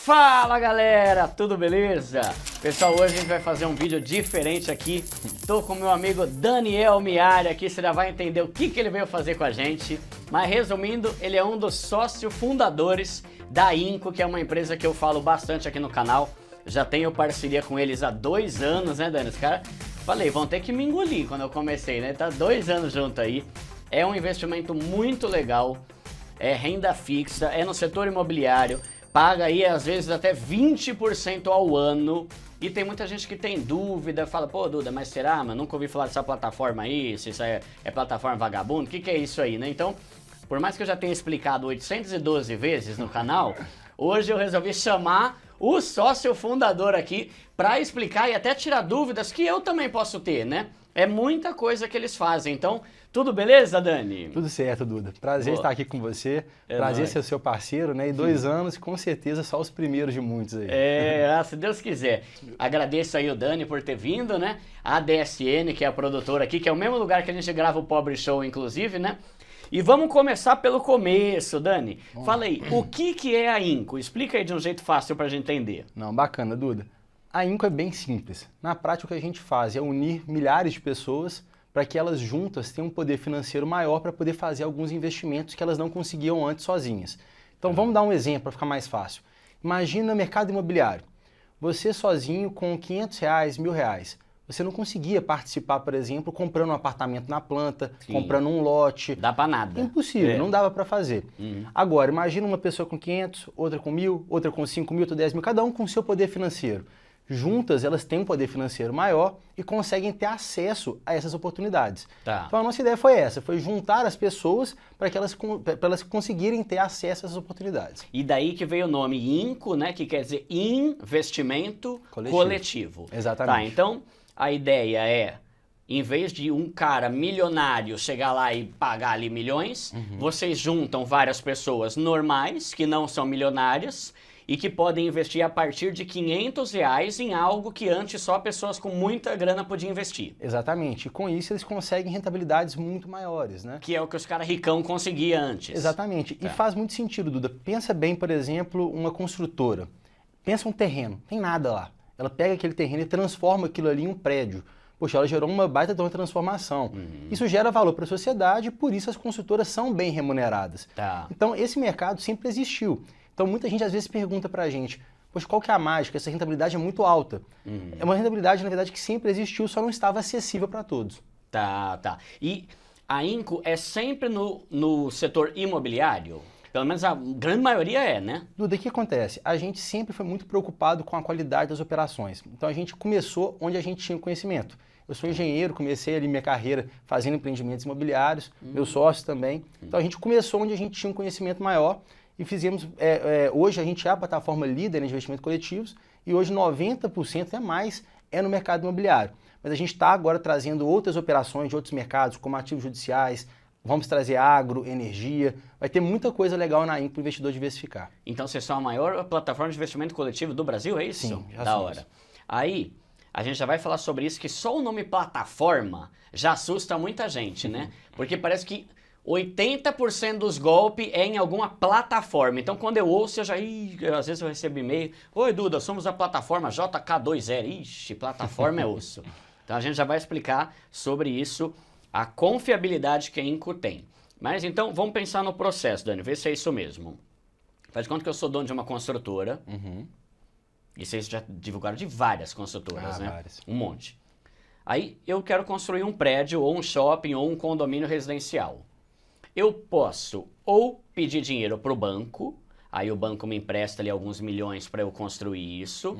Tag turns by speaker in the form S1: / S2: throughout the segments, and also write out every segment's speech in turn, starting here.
S1: Fala galera, tudo beleza? Pessoal, hoje a gente vai fazer um vídeo diferente aqui. Tô com meu amigo Daniel Miari aqui, você já vai entender o que ele veio fazer com a gente. Mas resumindo, ele é um dos sócios fundadores da Inco, que é uma empresa que eu falo bastante aqui no canal. Já tenho parceria com eles há 2 anos, né, Dani? Os caras, falei, vão ter que me engolir quando eu comecei, né? Tá 2 anos junto aí. É um investimento muito legal, é renda fixa, é no setor imobiliário. Paga aí, às vezes, até 20% ao ano. E tem muita gente que tem dúvida, fala, pô, Duda, mas será? Mas nunca ouvi falar dessa plataforma aí, se isso é plataforma vagabundo, o que é isso aí, né? Então, por mais que eu já tenha explicado 812 vezes no canal, hoje eu resolvi chamar o sócio fundador aqui para explicar e até tirar dúvidas que eu também posso ter, né? É muita coisa que eles fazem, então, tudo beleza, Dani?
S2: Tudo certo, Duda. Prazer estar aqui com você, prazer ser seu parceiro, né? E 2 anos, com certeza, só os primeiros de muitos aí.
S1: Se Deus quiser. Agradeço aí o Dani por ter vindo, né? A DSN, que é a produtora aqui, que é o mesmo lugar que a gente grava o Pobre Show, inclusive, né? E vamos começar pelo começo, Dani. Fala aí, o que é a Inco? Explica aí de um jeito fácil pra gente entender.
S2: Não, bacana, Duda. A Inco é bem simples. Na prática, o que a gente faz é unir milhares de pessoas para que elas juntas tenham um poder financeiro maior para poder fazer alguns investimentos que elas não conseguiam antes sozinhas. Então vamos dar um exemplo para ficar mais fácil. Imagina mercado imobiliário. Você sozinho com R$500, R$1.000. Você não conseguia participar, por exemplo, comprando um apartamento na planta, comprando um lote.
S1: Dá para nada.
S2: Impossível, não dava para fazer. Agora, imagina uma pessoa com 500, outra com 1.000, outra com 5.000, outra 10.000, cada um com o seu poder financeiro. Juntas, elas têm um poder financeiro maior e conseguem ter acesso a essas oportunidades.
S1: Tá.
S2: Então a nossa ideia foi essa, foi juntar as pessoas para que elas conseguirem ter acesso a essas oportunidades.
S1: E daí que veio o nome Inco, né, que quer dizer investimento coletivo.
S2: Exatamente.
S1: Tá, então a ideia é, em vez de um cara milionário chegar lá e pagar ali milhões, vocês juntam várias pessoas normais, que não são milionárias, e que podem investir a partir de R$500 em algo que antes só pessoas com muita grana podiam investir.
S2: Exatamente. E com isso eles conseguem rentabilidades muito maiores, né?
S1: Que é o que os caras ricão conseguiam antes.
S2: Exatamente.
S1: Tá.
S2: E faz muito sentido, Duda. Pensa bem, por exemplo, uma construtora. Pensa um terreno, tem nada lá. Ela pega aquele terreno e transforma aquilo ali em um prédio. Poxa, ela gerou uma baita de uma transformação. Isso gera valor para a sociedade e por isso as construtoras são bem remuneradas.
S1: Tá.
S2: Então esse mercado sempre existiu. Então muita gente às vezes pergunta pra gente, poxa, qual que é a mágica? Essa rentabilidade é muito alta. É uma rentabilidade, na verdade, que sempre existiu, só não estava acessível para todos.
S1: Tá. E a Inco é sempre no setor imobiliário? Pelo menos a grande maioria é, né?
S2: Duda, o que acontece? A gente sempre foi muito preocupado com a qualidade das operações. Então a gente começou onde a gente tinha conhecimento. Eu sou engenheiro, comecei ali minha carreira fazendo empreendimentos imobiliários, meu sócio também. Então a gente começou onde a gente tinha um conhecimento maior e fizemos, hoje a gente é a plataforma líder em investimentos coletivos e hoje 90% até mais é no mercado imobiliário. Mas a gente está agora trazendo outras operações de outros mercados, como ativos judiciais, vamos trazer agro, energia, vai ter muita coisa legal na Inco para o investidor diversificar.
S1: Então vocês são a maior plataforma de investimento coletivo do Brasil, é isso?
S2: Sim, já
S1: da
S2: somos.
S1: hora. Aí, a gente já vai falar sobre isso, que só o nome plataforma já assusta muita gente, né? Porque parece que 80% dos golpes é em alguma plataforma. Então, quando eu ouço, às vezes eu recebo e-mail. Oi, Duda, somos a plataforma JK20. Ixi, plataforma é osso. Então, a gente já vai explicar sobre isso, a confiabilidade que a Inco tem. Mas, então, vamos pensar no processo, Dani. Vê se é isso mesmo. Faz de conta que eu sou dono de uma construtora. E vocês já divulgaram de várias construtoras, né?
S2: Várias.
S1: Um monte. Aí, eu quero construir um prédio, ou um shopping, ou um condomínio residencial. Eu posso ou pedir dinheiro para o banco, aí o banco me empresta ali alguns milhões para eu construir isso,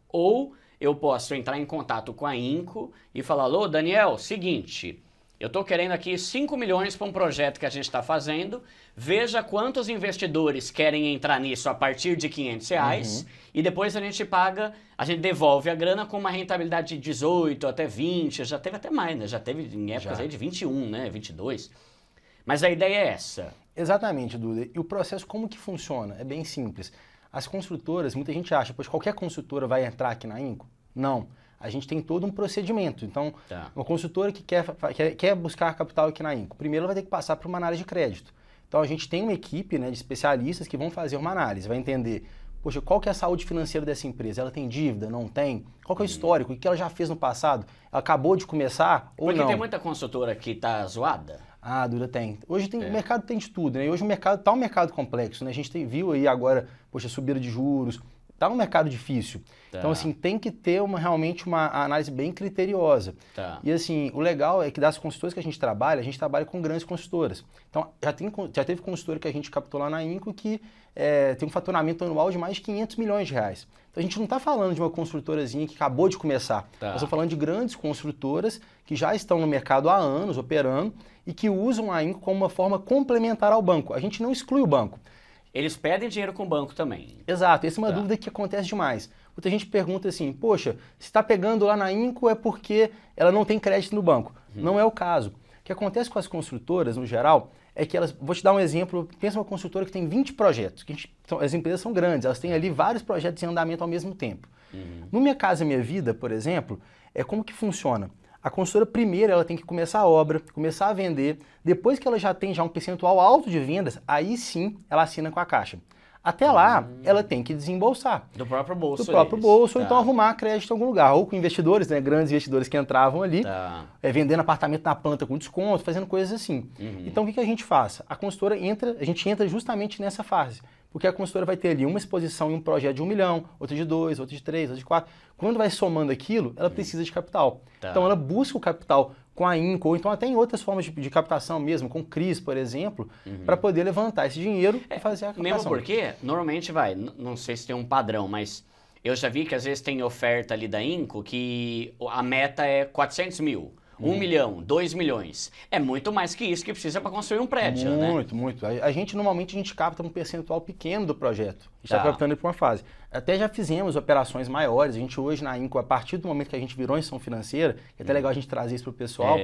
S1: ou eu posso entrar em contato com a Inco e falar, alô, Daniel, seguinte, eu estou querendo aqui 5 milhões para um projeto que a gente está fazendo, veja quantos investidores querem entrar nisso a partir de R$500 e depois a gente paga, a gente devolve a grana com uma rentabilidade de 18 até 20, já teve até mais, né? Já teve em épocas aí de 21, né? 22. Mas a ideia é essa.
S2: Exatamente, Duda. E o processo como que funciona? É bem simples. As construtoras, muita gente acha, pois qualquer construtora vai entrar aqui na Inco? Não. A gente tem todo um procedimento. Então, uma construtora que quer buscar capital aqui na Inco, primeiro ela vai ter que passar por uma análise de crédito. Então, a gente tem uma equipe, né, de especialistas que vão fazer uma análise, vai entender poxa, qual que é a saúde financeira dessa empresa? Ela tem dívida? Não tem? Qual que é o histórico? O que ela já fez no passado? Ela acabou de começar ou não?
S1: Porque tem muita consultora que tá zoada.
S2: Ah, Duda, tem. Hoje tem, o mercado tem de tudo, né? E hoje o mercado tá um mercado complexo, né? A gente viu aí agora, poxa, subida de juros, tá um mercado difícil.
S1: Tá.
S2: Então, assim, tem que ter realmente uma análise bem criteriosa.
S1: Tá.
S2: E, assim, o legal é que das consultoras que a gente trabalha com grandes consultoras. Então, já teve consultora que a gente captou lá na Inco que tem um faturamento anual de mais de 500 milhões de reais. Então, a gente não está falando de uma construtorazinha que acabou de começar.
S1: Tá.
S2: Nós estamos falando de grandes construtoras que já estão no mercado há anos, operando, e que usam a Inco como uma forma complementar ao banco. A gente não exclui o banco.
S1: Eles pedem dinheiro com o banco também.
S2: Exato, essa é uma dúvida que acontece demais. Muita gente pergunta assim, poxa, se está pegando lá na Inco é porque ela não tem crédito no banco. Não é o caso. O que acontece com as construtoras, no geral, é que elas... Vou te dar um exemplo, pensa uma construtora que tem 20 projetos. As empresas são grandes, elas têm ali vários projetos em andamento ao mesmo tempo. No Minha Casa Minha Vida, por exemplo, como que funciona? A consultora primeiro ela tem que começar a obra, começar a vender, depois que ela já tem um percentual alto de vendas, aí sim ela assina com a Caixa. Até lá, ela tem que desembolsar.
S1: Do próprio bolso.
S2: Do próprio bolso, ou
S1: Tá.
S2: então arrumar crédito em algum lugar. Ou com investidores, né, grandes investidores que entravam ali,
S1: Tá.
S2: vendendo apartamento na planta com desconto, fazendo coisas assim. Então o que a gente faz? A consultora a gente entra justamente nessa fase. Porque a consultora vai ter ali uma exposição em um projeto de 1 milhão, outra de 2, outra de 3, outra de 4. Quando vai somando aquilo, ela precisa de capital.
S1: Tá.
S2: Então ela busca o capital com a Inco, ou então até em outras formas de captação mesmo, com o CRIs, por exemplo, para poder levantar esse dinheiro e fazer a captação.
S1: Mesmo porque, normalmente não sei se tem um padrão, mas eu já vi que às vezes tem oferta ali da Inco que a meta é 400 mil. 1 milhão, 2 milhões. É muito mais que isso que precisa para construir um prédio, né?
S2: Muito, muito. Normalmente a gente capta um percentual pequeno do projeto. A gente está
S1: Tá.
S2: captando ele para uma fase. Até já fizemos operações maiores. A gente hoje na Inco, a partir do momento que a gente virou instituição financeira, que é até legal a gente trazer isso para o pessoal,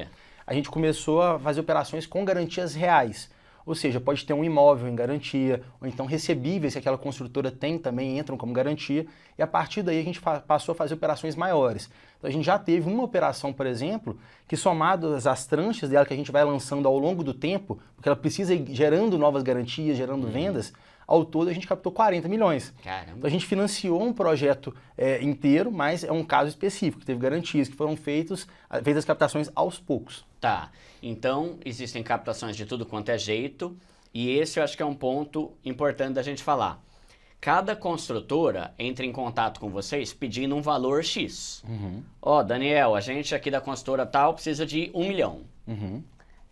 S2: a gente começou a fazer operações com garantias reais. Ou seja, pode ter um imóvel em garantia, ou então recebíveis que aquela construtora tem também entram como garantia, e a partir daí a gente passou a fazer operações maiores. Então a gente já teve uma operação, por exemplo, que somadas às tranches dela que a gente vai lançando ao longo do tempo, porque ela precisa ir gerando novas garantias, gerando vendas, ao todo a gente captou 40 milhões.
S1: Caramba.
S2: Então a gente financiou um projeto inteiro, mas é um caso específico, que teve garantias, que foram feitas as captações aos poucos.
S1: Tá, então existem captações de tudo quanto é jeito, e esse eu acho que é um ponto importante da gente falar. Cada construtora entra em contato com vocês pedindo um valor X. Ó, Daniel, a gente aqui da construtora tal precisa de 1 milhão.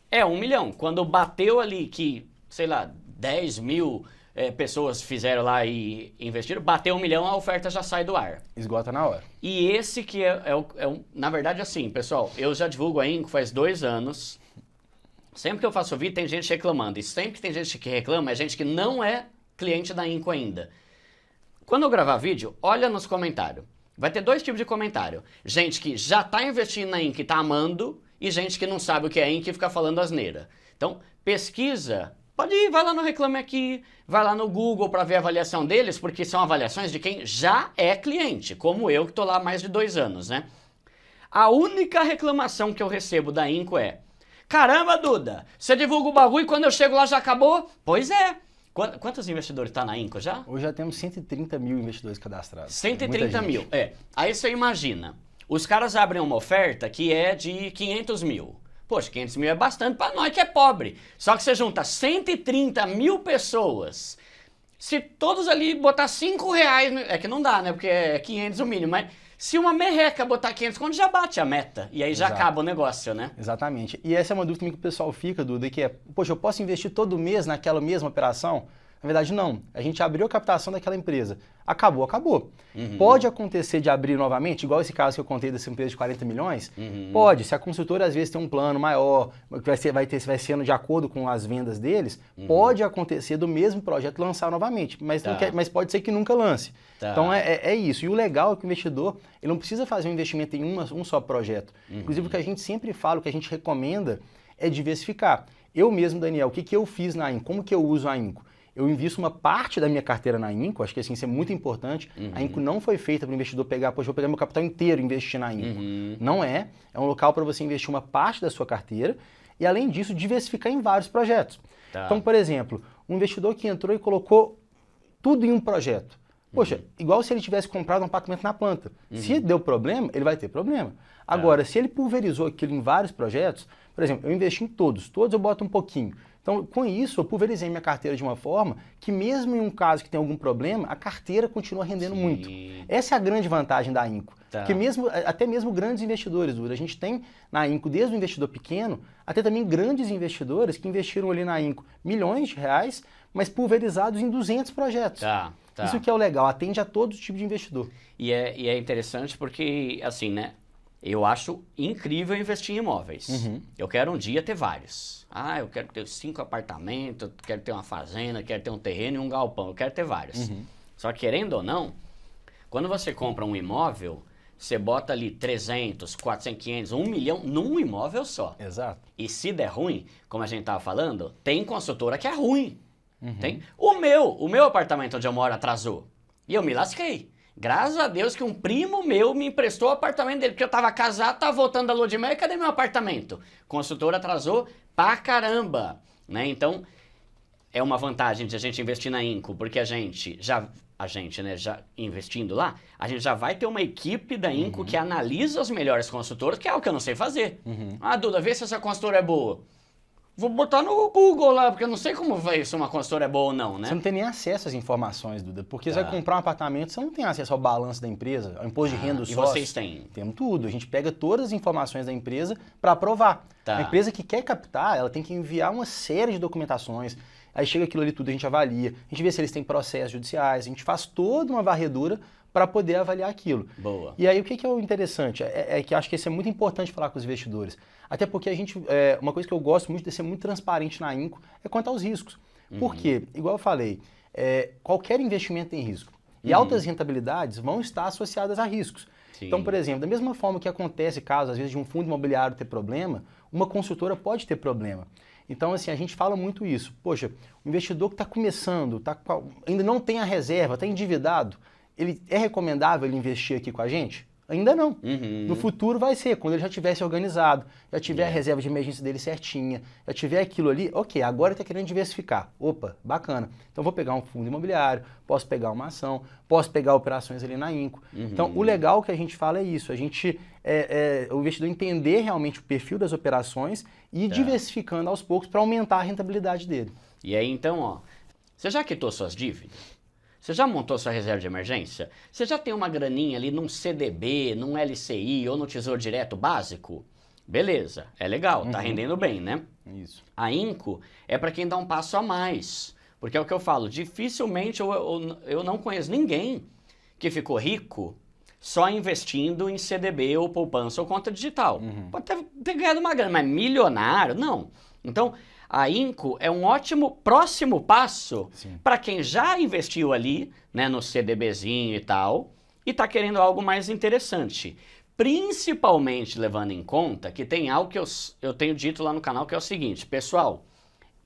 S1: É 1 milhão. Quando bateu ali que, sei lá, 10 mil pessoas fizeram lá e investiram, bateu 1 milhão, a oferta já sai do ar.
S2: Esgota na hora.
S1: E esse que na verdade, assim, pessoal, eu já divulgo a Inco faz 2 anos. Sempre que eu faço vídeo, tem gente reclamando. E sempre que tem gente que reclama, é gente que não é cliente da Inco ainda. Quando eu gravar vídeo, olha nos comentários. Vai ter 2 tipos de comentário. Gente que já está investindo na Inco e está amando, e gente que não sabe o que é Inco e fica falando asneira. Então, pesquisa. Pode ir, vai lá no Reclame Aqui, vai lá no Google para ver a avaliação deles, porque são avaliações de quem já é cliente, como eu que estou lá há mais de 2 anos, né? A única reclamação que eu recebo da Inco é: caramba, Duda, você divulga o bagulho e quando eu chego lá já acabou? Pois é. Quantos investidores tá na Inco já?
S2: Hoje já temos 130 mil investidores cadastrados.
S1: 130 mil, Aí você imagina, os caras abrem uma oferta que é de 500 mil. Poxa, 500 mil é bastante para nós que é pobre. Só que você junta 130 mil pessoas. Se todos ali botar 5 reais, é que não dá, né? Porque é 500 o mínimo, mas se uma merreca botar 500 conto, já bate a meta. E aí já acaba o negócio, né?
S2: Exatamente. E essa é uma dúvida também que o pessoal fica, Duda, que é, poxa, eu posso investir todo mês naquela mesma operação? Na verdade, não. A gente abriu a captação daquela empresa. Acabou. Pode acontecer de abrir novamente, igual esse caso que eu contei dessa empresa de 40 milhões? Pode. Se a consultora, às vezes, tem um plano maior, que vai sendo de acordo com as vendas deles, pode acontecer do mesmo projeto lançar novamente. Mas, mas pode ser que nunca lance.
S1: Tá.
S2: Então, é isso. E o legal é que o investidor ele não precisa fazer um investimento em um só projeto. Inclusive, o que a gente sempre fala, o que a gente recomenda é diversificar. Eu mesmo, Daniel, o que eu fiz na Inco? Como que eu uso a Inco? Eu invisto uma parte da minha carteira na Inco, acho que assim, isso é muito importante. A Inco não foi feita para o investidor pegar, poxa, vou pegar meu capital inteiro e investir na Inco. Não é. É um local para você investir uma parte da sua carteira e, além disso, diversificar em vários projetos.
S1: Tá.
S2: Então, por exemplo, um investidor que entrou e colocou tudo em um projeto. Poxa, igual se ele tivesse comprado um apartamento na planta. Se deu problema, ele vai ter problema. Agora, se ele pulverizou aquilo em vários projetos, por exemplo, eu investi em todos eu boto um pouquinho. Então, com isso, eu pulverizei minha carteira de uma forma que mesmo em um caso que tem algum problema, a carteira continua rendendo muito. Essa é a grande vantagem da Inco. Porque até mesmo grandes investidores, Duda, a gente tem na Inco, desde o investidor pequeno, até também grandes investidores que investiram ali na Inco milhões de reais, mas pulverizados em 200 projetos. Isso que é o legal, atende a todo tipo de investidor.
S1: E é interessante porque, assim, né? Eu acho incrível investir em imóveis. Eu quero um dia ter vários. Eu quero ter 5 apartamentos, quero ter uma fazenda, quero ter um terreno e um galpão. Eu quero ter vários. Só que, querendo ou não, quando você compra um imóvel, você bota ali 300, 400, 500, 1 milhão num imóvel só.
S2: Exato.
S1: E se der ruim, como a gente estava falando, tem construtora que é ruim. Tem? O meu apartamento onde eu moro atrasou. E eu me lasquei. Graças a Deus que um primo meu me emprestou o apartamento dele, porque eu tava casado, tava voltando da lua de mel, e cadê meu apartamento? Construtora atrasou pra caramba, né? Então, é uma vantagem de a gente investir na Inco, porque a gente, já investindo lá, a gente já vai ter uma equipe da Inco que analisa as melhores construtoras, que é o que eu não sei fazer. Duda, vê se essa construtora é boa. Vou botar no Google lá, porque eu não sei como vai se uma consultora é boa ou não, né?
S2: Você não tem nem acesso às informações, Duda, porque você vai comprar um apartamento, você não tem acesso ao balanço da empresa, ao imposto de renda do sócio.
S1: E vocês têm?
S2: Temos tudo. A gente pega todas as informações da empresa para aprovar. A empresa que quer captar, ela tem que enviar uma série de documentações. Aí chega aquilo ali tudo, a gente avalia, a gente vê se eles têm processos judiciais, a gente faz toda uma varredura para poder avaliar aquilo.
S1: Boa.
S2: E aí o que é o interessante? É que acho que isso é muito importante falar com os investidores. Até porque a gente, uma coisa que eu gosto muito de ser muito transparente na Inco é quanto aos riscos. Por quê? Igual eu falei, qualquer investimento tem risco. E altas rentabilidades vão estar associadas a riscos. Sim. Então, por exemplo, da mesma forma que acontece caso, às vezes, de um fundo imobiliário ter problema, uma consultora pode ter problema. Então, assim, a gente fala muito isso. Poxa, o investidor que está começando, ainda não tem a reserva, está endividado, é recomendável ele investir aqui com a gente? Ainda não. No futuro vai ser, quando ele já estiver organizado, já tiver a reserva de emergência dele certinha, já tiver aquilo ali, ok, agora ele está querendo diversificar. Opa, bacana. Então vou pegar um fundo imobiliário, posso pegar uma ação, posso pegar operações ali na Inco. Então o legal que a gente fala é isso, a gente, o investidor entender realmente o perfil das operações e ir diversificando aos poucos para aumentar a rentabilidade dele.
S1: E aí então, ó, você já quitou suas dívidas? Você já montou sua reserva de emergência? Você já tem uma graninha ali num CDB, num LCI ou no Tesouro Direto básico? Beleza, é legal, tá rendendo bem, né?
S2: Isso.
S1: A Inco é para quem dá um passo a mais. Porque é o que eu falo, dificilmente eu não conheço ninguém que ficou rico só investindo em CDB ou poupança ou conta digital. Pode ter ganhado uma grana, mas milionário, não. Então, a Inco é um ótimo próximo passo para quem já investiu ali, né, no CDBzinho e tal, e está querendo algo mais interessante. Principalmente levando em conta que tem algo que eu tenho dito lá no canal, que é o seguinte, pessoal,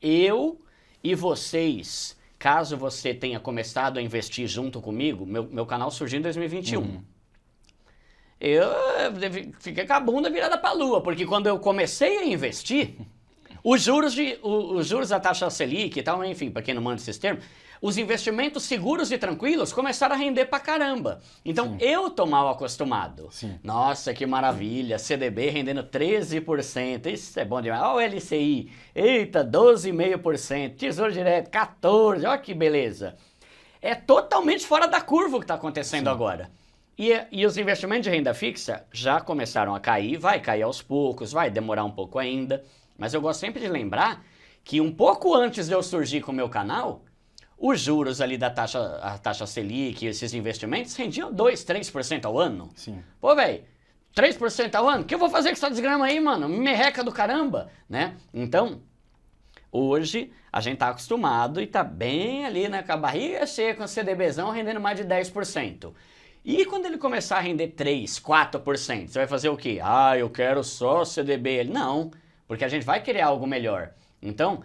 S1: eu e vocês, caso você tenha começado a investir junto comigo, meu canal surgiu em 2021. Eu fiquei com a bunda virada para a lua, porque quando eu comecei a investir, os juros da taxa Selic e tal, enfim, para quem não manda esses termos, os investimentos seguros e tranquilos começaram a render pra caramba. Então, eu tô mal acostumado. Nossa, que maravilha, CDB rendendo 13%, isso é bom demais. Olha o LCI, eita, 12,5%, Tesouro Direto, 14%, olha que beleza. É totalmente fora da curva o que está acontecendo agora. E os investimentos de renda fixa já começaram a cair, vai cair aos poucos, vai demorar um pouco ainda. Mas eu gosto sempre de lembrar que um pouco antes de eu surgir com o meu canal, os juros ali da taxa Selic e esses investimentos rendiam 2%, 3% ao ano. Pô, velho, 3% ao ano? O que eu vou fazer com essa desgrama aí, mano? Merreca do caramba, né? Então, hoje a gente tá acostumado e tá bem ali, né, com a barriga cheia, com o CDBzão rendendo mais de 10%. E quando ele começar a render 3%, 4%, você vai fazer o quê? Eu quero só CDB. Não, porque a gente vai querer algo melhor. Então,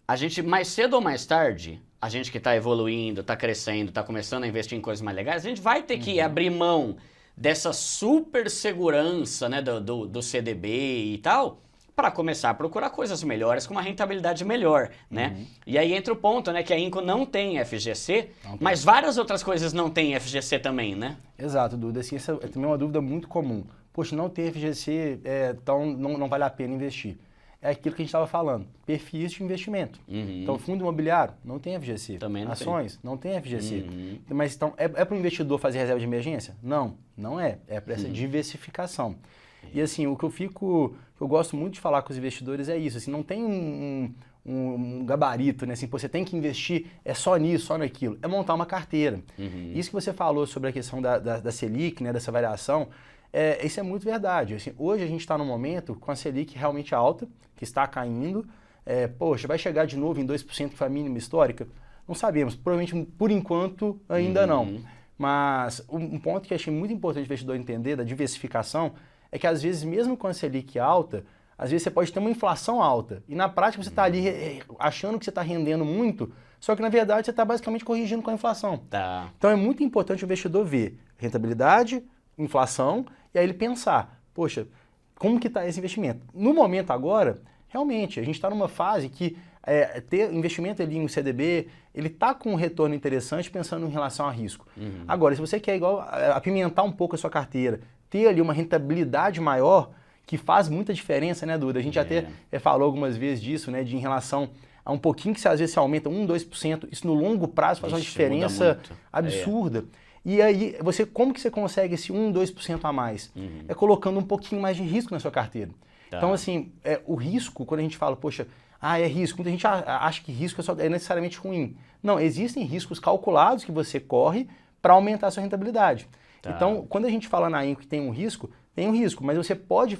S1: a gente mais cedo ou mais tarde, a gente que está evoluindo, está crescendo, está começando a investir em coisas mais legais, a gente vai ter que abrir mão dessa super segurança, né, do CDB e tal, para começar a procurar coisas melhores, com uma rentabilidade melhor, né? E aí entra o ponto, né, que a Inco não tem FGC, mas várias outras coisas não têm FGC também, né?
S2: Exato, Duda. Assim, essa é também uma dúvida muito comum. Poxa, não ter FGC, então não vale a pena investir. É aquilo que a gente estava falando, perfis de investimento. Então, fundo imobiliário, não tem FGC.
S1: Também não
S2: Ações, não tem FGC. Mas então, é para o investidor fazer reserva de emergência? Não, não é. É para essa diversificação. E assim, o que eu gosto muito de falar com os investidores é isso, assim, não tem um gabarito, né? Assim, pô, você tem que investir só nisso, só naquilo. É montar uma carteira. Isso que você falou sobre a questão da Selic, né? Dessa variação, isso é muito verdade. Assim, hoje a gente está num momento com a Selic realmente alta, que está caindo. Poxa, vai chegar de novo em 2%, que foi a mínima histórica? Não sabemos. Provavelmente, por enquanto, ainda não. Mas um ponto que eu achei muito importante o investidor entender da diversificação é que, às vezes, mesmo com a Selic alta, às vezes você pode ter uma inflação alta. E, na prática, você está ali achando que você está rendendo muito, só que, na verdade, você está basicamente corrigindo com a inflação.
S1: Tá.
S2: Então, é muito importante o investidor ver rentabilidade, inflação, e aí ele pensar, poxa, como que está esse investimento? No momento agora, realmente, a gente está numa fase que ter investimento ali em um CDB, ele está com um retorno interessante pensando em relação a risco. Agora, se você quer apimentar um pouco a sua carteira, ter ali uma rentabilidade maior, que faz muita diferença, né, Duda? A gente até falou algumas vezes disso, né, de em relação a um pouquinho que às vezes se aumenta 1%, 2%, isso no longo prazo faz uma diferença absurda. E aí, como que você consegue esse 1%, 2% a mais? É colocando um pouquinho mais de risco na sua carteira. Tá. Então, assim, o risco, quando a gente fala, poxa, é risco, muita gente acha que risco é necessariamente ruim. Não, existem riscos calculados que você corre para aumentar a sua rentabilidade. Tá. Então, quando a gente fala na Inco que tem um risco, mas você pode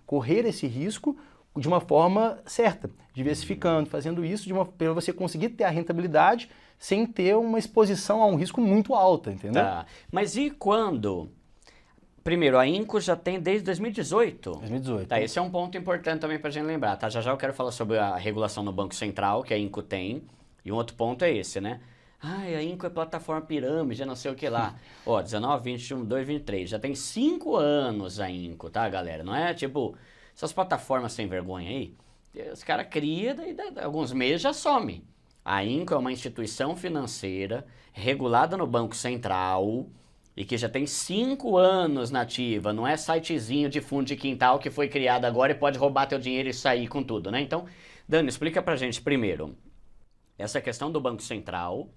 S2: correr esse risco de uma forma certa, diversificando, fazendo isso para você conseguir ter a rentabilidade sem ter uma exposição a um risco muito alta, entendeu?
S1: Tá. Mas e quando? Primeiro, a Inco já tem desde 2018.
S2: 2018.
S1: Tá, esse é um ponto importante também para a gente lembrar, tá? Já eu quero falar sobre a regulação no Banco Central, que a Inco tem, e um outro ponto é esse, né? A Inco é plataforma pirâmide, não sei o que lá. 19, 21, 22, 23, já tem 5 anos a Inco, tá, galera? Não é tipo, essas plataformas sem vergonha aí, os caras criam, daí alguns meses já some. A Inco é uma instituição financeira regulada no Banco Central e que já tem 5 anos na ativa, não é sitezinho de fundo de quintal que foi criado agora e pode roubar teu dinheiro e sair com tudo, né? Então, Dani, explica pra gente primeiro essa questão do Banco Central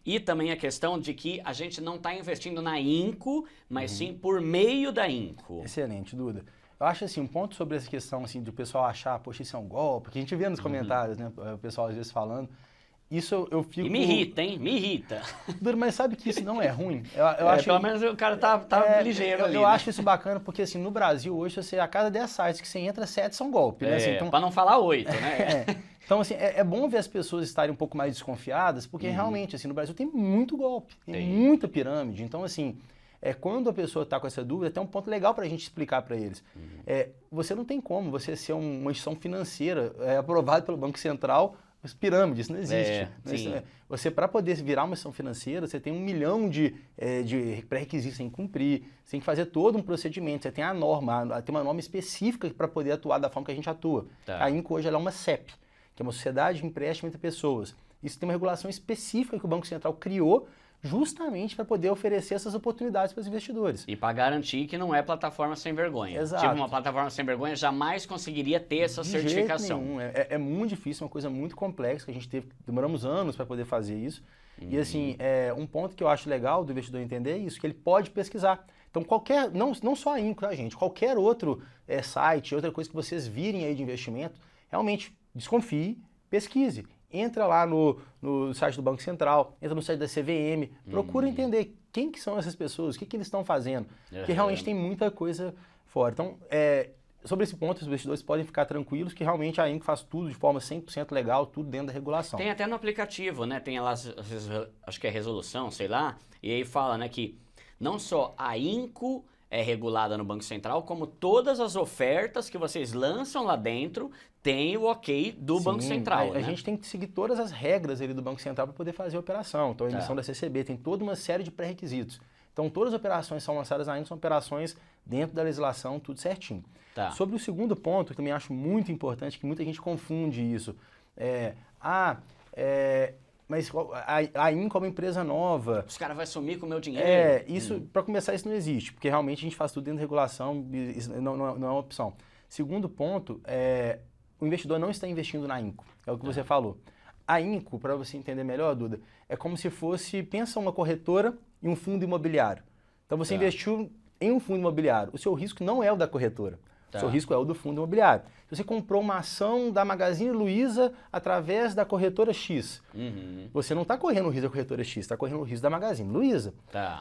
S1: e também a questão de que a gente não está investindo na Inco, mas sim por meio da Inco.
S2: Excelente, Duda. Eu acho assim, um ponto sobre essa questão assim, do pessoal achar, poxa, isso é um golpe, que a gente vê nos comentários, né, o pessoal às vezes falando. Isso eu fico...
S1: E me irrita, hein? Me irrita.
S2: Duda, mas sabe que isso não é ruim? Eu acho
S1: pelo menos o cara tá ligeiro ali.
S2: Eu acho isso bacana porque assim, no Brasil hoje, a cada 10 sites que você entra, 7 são golpes. Né? Assim, então,
S1: pra não falar 8, né?
S2: Então, assim, é bom ver as pessoas estarem um pouco mais desconfiadas, porque realmente, assim, no Brasil tem muito golpe, tem muita pirâmide. Então, assim, quando a pessoa está com essa dúvida, tem um ponto legal para a gente explicar para eles. Você não tem como você ser uma instituição financeira aprovada pelo Banco Central, as pirâmides, isso não existe. Você, para poder virar uma instituição financeira, você tem 1 milhão de pré-requisitos sem cumprir, você tem que fazer todo um procedimento, você tem a norma, tem uma norma específica para poder atuar da forma que a gente atua. Tá. A Inco hoje ela é uma CEP, que é uma sociedade de empréstimo entre pessoas. Isso tem uma regulação específica que o Banco Central criou justamente para poder oferecer essas oportunidades para os investidores.
S1: E para garantir que não é plataforma sem vergonha.
S2: Exato.
S1: Tipo, uma plataforma sem vergonha jamais conseguiria ter essa certificação.
S2: Jeito nenhum. É muito difícil, uma coisa muito complexa, que a gente demoramos anos para poder fazer isso. E assim, um ponto que eu acho legal do investidor entender é isso, que ele pode pesquisar. Então, não só a Inco, tá, gente? Qualquer outro site, outra coisa que vocês virem aí de investimento, realmente desconfie, pesquise. Entra lá no site do Banco Central, entra no site da CVM, procura entender quem que são essas pessoas, o que eles estão fazendo, porque realmente tem muita coisa fora. Então, sobre esse ponto, os investidores podem ficar tranquilos que realmente a Inco faz tudo de forma 100% legal, tudo dentro da regulação.
S1: Tem até no aplicativo, né? Tem lá, acho que é resolução, sei lá, e aí fala, né, que não só a Inco é regulada no Banco Central, como todas as ofertas que vocês lançam lá dentro tem o ok do Banco Central.
S2: A gente tem que seguir todas as regras ali do Banco Central para poder fazer a operação. Então, a emissão da CCB tem toda uma série de pré-requisitos. Então, todas as operações que são lançadas ainda são operações dentro da legislação, tudo certinho.
S1: Tá.
S2: Sobre o segundo ponto, que também acho muito importante, que muita gente confunde isso. Mas a INCO é uma empresa nova.
S1: Os caras vão sumir com o meu dinheiro.
S2: Isso, para começar, isso não existe, porque realmente a gente faz tudo dentro da regulação, isso não é uma opção. Segundo ponto, o investidor não está investindo na INCO, é o que você falou. A INCO, para você entender melhor, Duda, é como se fosse, pensa uma corretora e um fundo imobiliário. Então você investiu em um fundo imobiliário, o seu risco não é o da corretora. O seu risco é o do fundo imobiliário. Se você comprou uma ação da Magazine Luiza através da corretora X, você não está correndo o risco da corretora X, está correndo o risco da Magazine Luiza.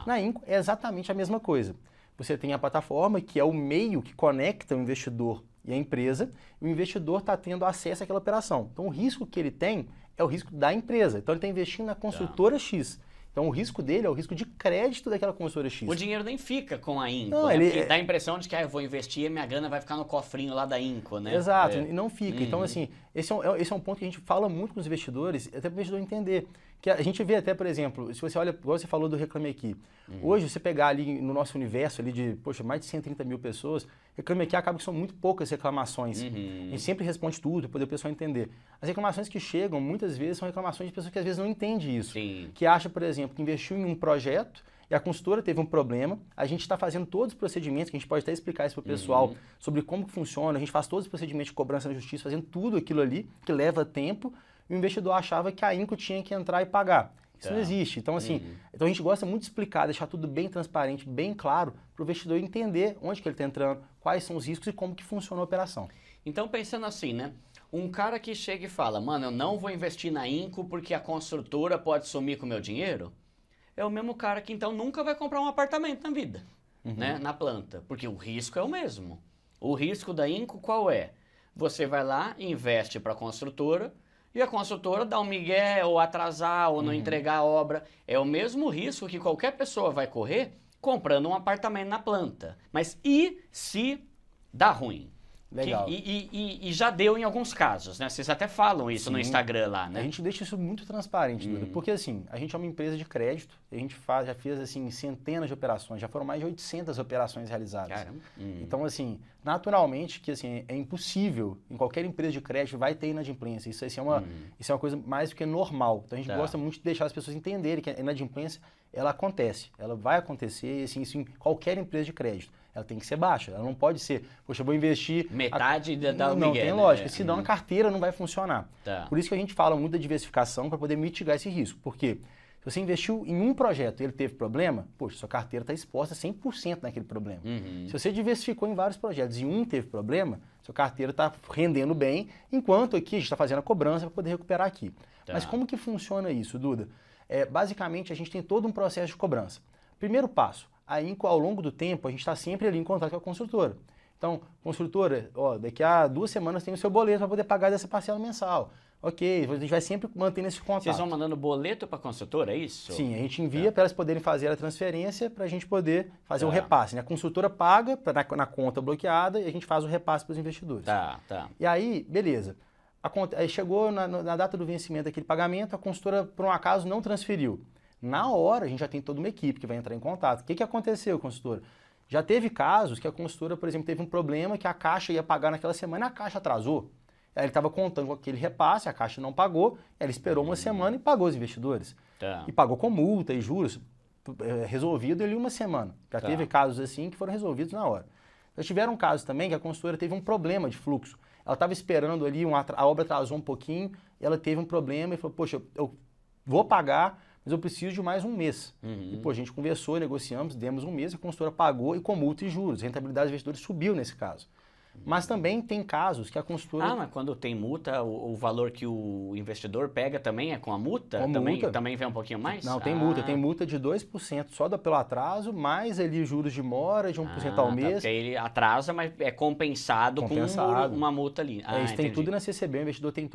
S2: Na INCO é exatamente a mesma coisa. Você tem a plataforma, que é o meio que conecta o investidor e a empresa, e o investidor está tendo acesso àquela operação. Então o risco que ele tem é o risco da empresa. Então ele está investindo na construtora X. Então o risco dele é o risco de crédito daquela construtora X.
S1: O dinheiro nem fica com a INCO,
S2: não,
S1: né? Porque dá a impressão de que eu vou investir e minha grana vai ficar no cofrinho lá da INCO, né?
S2: Exato, e não fica. Então, assim, esse é um ponto que a gente fala muito com os investidores, até para o investidor entender. Que a gente vê até, por exemplo, se você olha, igual você falou do Reclame Aqui, hoje você pegar ali no nosso universo ali de, mais de 130 mil pessoas, Reclame Aqui acaba que são muito poucas reclamações. A gente sempre responde tudo para poder o pessoal entender. As reclamações que chegam, muitas vezes, são reclamações de pessoas que às vezes não entendem isso. Que acha, por exemplo, que investiu em um projeto e a consultora teve um problema, a gente está fazendo todos os procedimentos, que a gente pode até explicar isso para o pessoal, sobre como que funciona, a gente faz todos os procedimentos de cobrança na justiça, fazendo tudo aquilo ali, que leva tempo, e o investidor achava que a INCO tinha que entrar e pagar. Isso não existe. Então, assim, então a gente gosta muito de explicar, deixar tudo bem transparente, bem claro, para o investidor entender onde que ele está entrando, quais são os riscos e como que funciona a operação.
S1: Então, pensando assim, né? Um cara que chega e fala, mano, eu não vou investir na INCO porque a construtora pode sumir com o meu dinheiro, é o mesmo cara que então nunca vai comprar um apartamento na vida, né? Na planta, porque o risco é o mesmo. O risco da INCO qual é? Você vai lá, investe para a construtora, e a construtora dá um migué, ou atrasar, ou não entregar a obra. É o mesmo risco que qualquer pessoa vai correr comprando um apartamento na planta. Mas e se dá ruim?
S2: Legal.
S1: E já deu em alguns casos, né? Vocês até falam isso no Instagram lá, né?
S2: A gente deixa isso muito transparente, Duda, porque assim, a gente é uma empresa de crédito, a gente já fez assim centenas de operações, já foram mais de 800 operações realizadas.
S1: Caramba.
S2: Então assim, naturalmente que assim, é impossível, em qualquer empresa de crédito vai ter inadimplência, isso é uma coisa mais do que normal. Então a gente gosta muito de deixar as pessoas entenderem que a inadimplência, ela acontece, ela vai acontecer, assim, isso em qualquer empresa de crédito. Ela tem que ser baixa, ela não pode ser, poxa, eu vou investir...
S1: Metade da
S2: Não,
S1: Miguel,
S2: tem
S1: né?
S2: lógica, senão a carteira não vai funcionar.
S1: Tá.
S2: Por isso que a gente fala muito da diversificação para poder mitigar esse risco, porque se você investiu em um projeto e ele teve problema, poxa, sua carteira está exposta 100% naquele problema. Se você diversificou em vários projetos e um teve problema, sua carteira está rendendo bem, enquanto aqui a gente está fazendo a cobrança para poder recuperar aqui.
S1: Tá.
S2: Mas como que funciona isso, Duda? Basicamente, a gente tem todo um processo de cobrança. Primeiro passo, a INCO, ao longo do tempo, a gente está sempre ali em contato com a construtora. Então, construtora, daqui a 2 semanas tem o seu boleto para poder pagar dessa parcela mensal. Ok, a gente vai sempre mantendo esse contato.
S1: Vocês vão mandando boleto para a construtora, é isso?
S2: Sim, a gente envia para elas poderem fazer a transferência para a gente poder fazer o repasse, né? A construtora paga na conta bloqueada e a gente faz o repasse para os investidores.
S1: Tá.
S2: E aí, beleza. Aí chegou na data do vencimento daquele pagamento, a consultora, por um acaso, não transferiu. Na hora, a gente já tem toda uma equipe que vai entrar em contato. O que aconteceu, consultora? Já teve casos que a consultora, por exemplo, teve um problema que a Caixa ia pagar naquela semana e a Caixa atrasou. Aí ele estava contando com aquele repasse, a Caixa não pagou, ela esperou uma semana e pagou os investidores.
S1: Tá.
S2: E pagou com multa e juros, resolvido ali uma semana. Já teve casos assim que foram resolvidos na hora. Já tiveram casos também que a consultora teve um problema de fluxo. Ela estava esperando ali, a obra atrasou um pouquinho, ela teve um problema e falou, poxa, eu vou pagar, mas eu preciso de mais um mês. E, pô, a gente conversou, negociamos, demos um mês, a consultora pagou e com multa e juros. A rentabilidade dos investidores subiu nesse caso. Mas também tem casos que a consultora...
S1: mas quando tem multa, o valor que o investidor pega também é com a multa?
S2: Com multa.
S1: Também vem um pouquinho mais?
S2: Não, tem multa. Tem multa de 2% só pelo atraso, mais ali juros de mora de 1% ao mês.
S1: Porque ele atrasa, mas é compensado. Com uma multa ali.
S2: Isso tem tudo na CCB, o investidor tem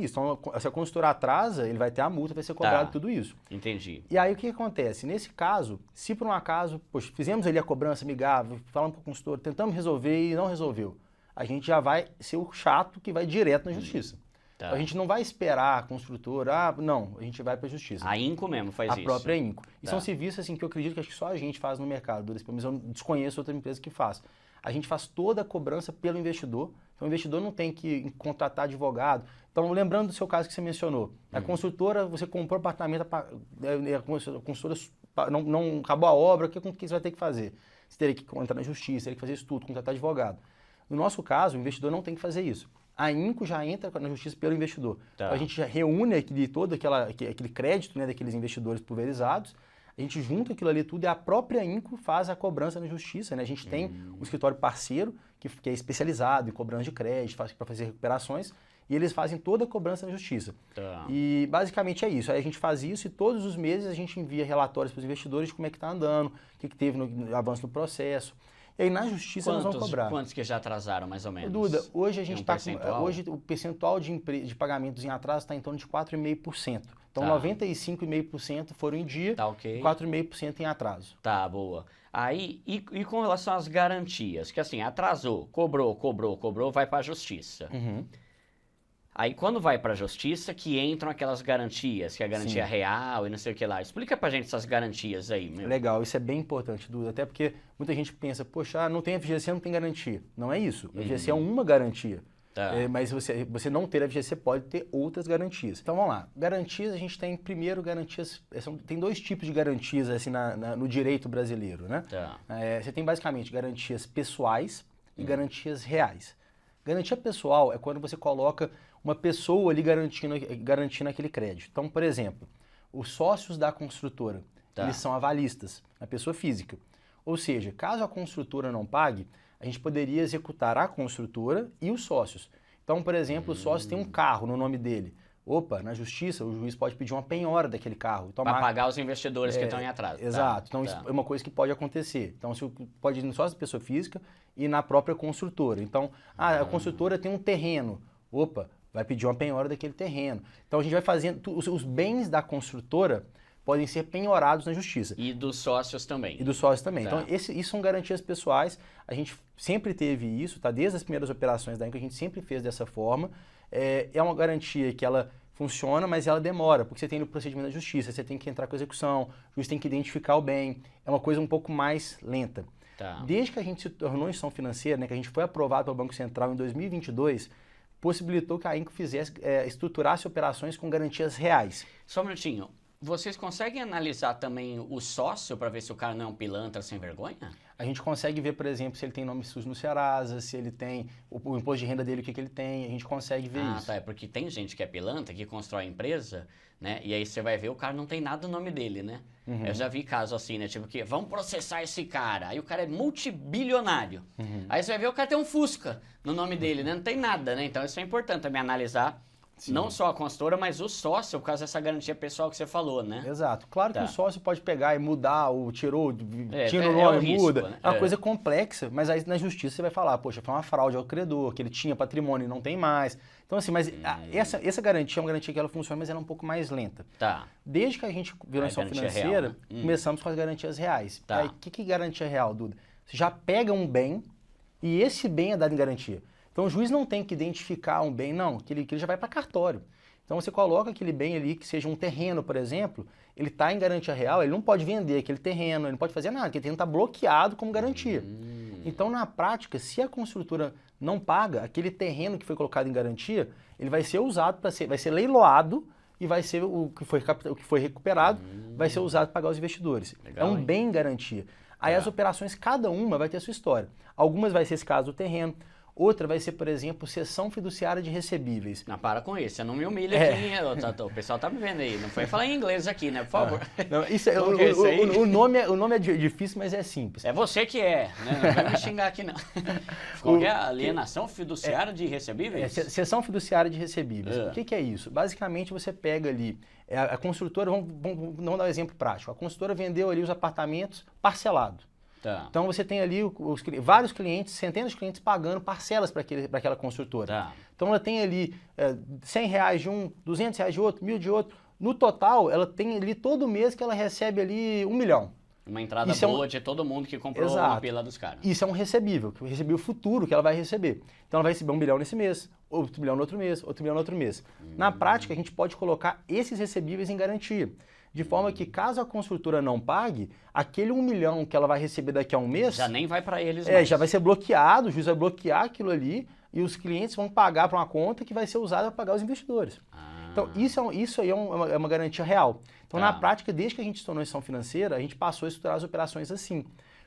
S2: isso. Então, se a consultora atrasa, ele vai ter a multa, vai ser cobrado tudo isso.
S1: Entendi.
S2: E aí o que acontece? Nesse caso, se por um acaso, poxa, fizemos ali a cobrança amigável, falamos com a consultora, tentamos resolver e não resolveu, a gente já vai ser o chato que vai direto na justiça.
S1: Tá.
S2: A gente não vai esperar a construtora, não, a gente vai para a justiça.
S1: A Inco mesmo faz isso.
S2: A própria Inco. E
S1: Tá.
S2: são serviços assim, que eu acredito que acho que só a gente faz no mercado, mas eu desconheço outra empresa que faz. A gente faz toda a cobrança pelo investidor, então o investidor não tem que contratar advogado. Então, lembrando do seu caso que você mencionou, a construtora, você comprou o apartamento, a construtora não acabou a obra, o que você vai ter que fazer? Você teria que entrar na justiça, teria que fazer isso tudo, contratar advogado. No nosso caso, o investidor não tem que fazer isso. A Inco já entra na justiça pelo investidor.
S1: Tá.
S2: Então, a gente já reúne todo aquele crédito, né, daqueles investidores pulverizados, a gente junta aquilo ali tudo e a própria Inco faz a cobrança na justiça, né? A gente tem um escritório parceiro que é especializado em cobrança de crédito, para fazer recuperações, e eles fazem toda a cobrança na justiça.
S1: Tá.
S2: E basicamente é isso. Aí a gente faz isso e todos os meses a gente envia relatórios para os investidores de como é que está andando, o que teve no avanço no processo. E aí na justiça nós vamos cobrar.
S1: Quantos que já atrasaram, mais ou menos?
S2: Duda, hoje a gente está
S1: hoje
S2: o percentual de pagamentos em atraso está em torno de 4,5%. Então,
S1: Tá.
S2: 95,5% foram em dia,
S1: Tá ok.
S2: 4,5% em atraso.
S1: Tá, boa. Aí, e com relação às garantias? Que assim, atrasou, cobrou, vai pra justiça. Aí quando vai pra justiça que entram aquelas garantias, que é a garantia real e não sei o que lá. Explica pra gente essas garantias aí, meu.
S2: Legal, isso é bem importante, Duda, até porque muita gente pensa, poxa, não tem FGC, não tem garantia. Não é isso, a FGC é uma garantia.
S1: Tá.
S2: Mas você não ter a FGC pode ter outras garantias. Então vamos lá, garantias a gente tem primeiro garantias, tem dois tipos de garantias assim, no direito brasileiro, né?
S1: Tá.
S2: Você tem basicamente garantias pessoais e garantias reais. Garantia pessoal é quando você coloca uma pessoa ali garantindo aquele crédito. Então, por exemplo, os sócios da construtora, eles são avalistas, a pessoa física. Ou seja, caso a construtora não pague, a gente poderia executar a construtora e os sócios. Então, por exemplo, o sócio tem um carro no nome dele. Opa, na justiça, o juiz pode pedir uma penhora daquele carro.
S1: Para pagar os investidores que estão em atraso.
S2: Exato. Então, isso é uma coisa que pode acontecer. Então, pode ir no sócio da pessoa física e na própria construtora. Então, a construtora tem um terreno. Opa, vai pedir uma penhora daquele terreno. Então, a gente vai fazendo... Os bens da construtora podem ser penhorados na justiça.
S1: E dos sócios também.
S2: E dos sócios também.
S1: Tá.
S2: Então, isso são garantias pessoais. A gente sempre teve isso, tá? Desde as primeiras operações da Inco, a gente sempre fez dessa forma. É uma garantia que ela funciona, mas ela demora, porque você tem no procedimento da justiça, você tem que entrar com a execução, o juiz tem que identificar o bem. É uma coisa um pouco mais lenta.
S1: Tá.
S2: Desde que a gente se tornou instituição financeira, né, que a gente foi aprovado pelo Banco Central em 2022, possibilitou que a Inco estruturasse operações com garantias reais.
S1: Só um minutinho. Vocês conseguem analisar também o sócio para ver se o cara não é um pilantra sem vergonha?
S2: A gente consegue ver, por exemplo, se ele tem nome sujo no Serasa, se ele tem o imposto de renda dele, o que ele tem, a gente consegue ver isso.
S1: Tá, é porque tem gente que é pilantra, que constrói empresa, né? E aí você vai ver, o cara não tem nada no nome dele, né? Eu já vi casos assim, né? Tipo que, vamos processar esse cara. Aí o cara é multibilionário. Aí você vai ver, o cara tem um Fusca no nome dele, né? Não tem nada, né? Então isso é importante também analisar. Sim. Não só a consultora, mas o sócio, por causa dessa garantia pessoal que você falou, né?
S2: Exato. Claro que o sócio pode pegar e mudar, tira o nome,
S1: risco,
S2: muda.
S1: Né?
S2: É uma coisa complexa, mas aí na justiça você vai falar, poxa, foi uma fraude ao credor, que ele tinha patrimônio e não tem mais. Então assim, mas essa garantia é uma garantia que ela funciona, mas ela é um pouco mais lenta.
S1: Tá.
S2: Desde que a gente virou instituição financeira, real, né? Começamos com as garantias reais.
S1: Tá.
S2: Aí, o que é garantia real, Duda? Você já pega um bem e esse bem é dado em garantia. Então, o juiz não tem que identificar um bem, não, que ele já vai para cartório. Então, você coloca aquele bem ali, que seja um terreno, por exemplo, ele está em garantia real, ele não pode vender aquele terreno, ele não pode fazer nada, aquele terreno está bloqueado como garantia. Então, na prática, se a construtora não paga, aquele terreno que foi colocado em garantia, ele vai ser usado vai ser leiloado e vai ser o que foi recuperado, vai ser usado para pagar os investidores.
S1: Legal,
S2: é um bem em garantia. Aí as operações, cada uma vai ter a sua história. Algumas vai ser esse caso do terreno, outra vai ser, por exemplo, cessão fiduciária de recebíveis.
S1: Não, para com isso, você não me humilha aqui, o pessoal tá me vendo aí, não foi falar em inglês aqui, né, por favor.
S2: Não, o nome é difícil, mas é simples.
S1: É você que né? Não vai me xingar aqui não. Qual é a alienação fiduciária de recebíveis?
S2: Cessão fiduciária de recebíveis. O que é isso? Basicamente você pega ali, a construtora, vamos dar um exemplo prático, a construtora vendeu ali os apartamentos parcelados.
S1: Tá.
S2: Então você tem ali vários clientes, centenas de clientes pagando parcelas para aquela construtora.
S1: Tá.
S2: Então ela tem ali R$100 de um, R$200 de outro, R$1.000 de outro. No total, ela tem ali todo mês que ela recebe ali 1 milhão.
S1: Uma entrada boa de todo mundo que comprou uma pila dos caras.
S2: Isso é um recebível, que o recebível futuro que ela vai receber. Então ela vai receber 1 bilhão nesse mês, outro bilhão no outro mês, outro bilhão no outro mês. Na prática, a gente pode colocar esses recebíveis em garantia. De forma que, caso a construtora não pague, aquele 1 milhão que ela vai receber daqui a um mês...
S1: Já nem vai para eles mais.
S2: Já vai ser bloqueado, o juiz vai bloquear aquilo ali e os clientes vão pagar para uma conta que vai ser usada para pagar os investidores. Então, isso aí é uma garantia real. Então, na prática, desde que a gente se tornou instituição financeira, a gente passou a estruturar as operações assim.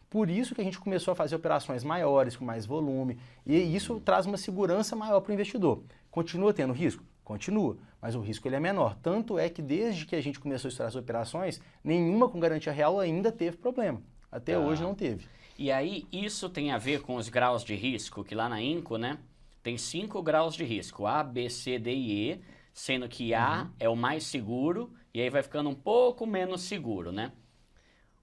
S2: Por isso que a gente começou a fazer operações maiores, com mais volume, e isso traz uma segurança maior para o investidor. Continua tendo risco? Continua, mas o risco ele é menor. Tanto é que desde que a gente começou a estruturar as operações, nenhuma com garantia real ainda teve problema. Até hoje não teve.
S1: E aí, isso tem a ver com os graus de risco, que lá na Inco, né, tem 5 graus de risco, A, B, C, D e E, sendo que A é o mais seguro, e aí vai ficando um pouco menos seguro, né?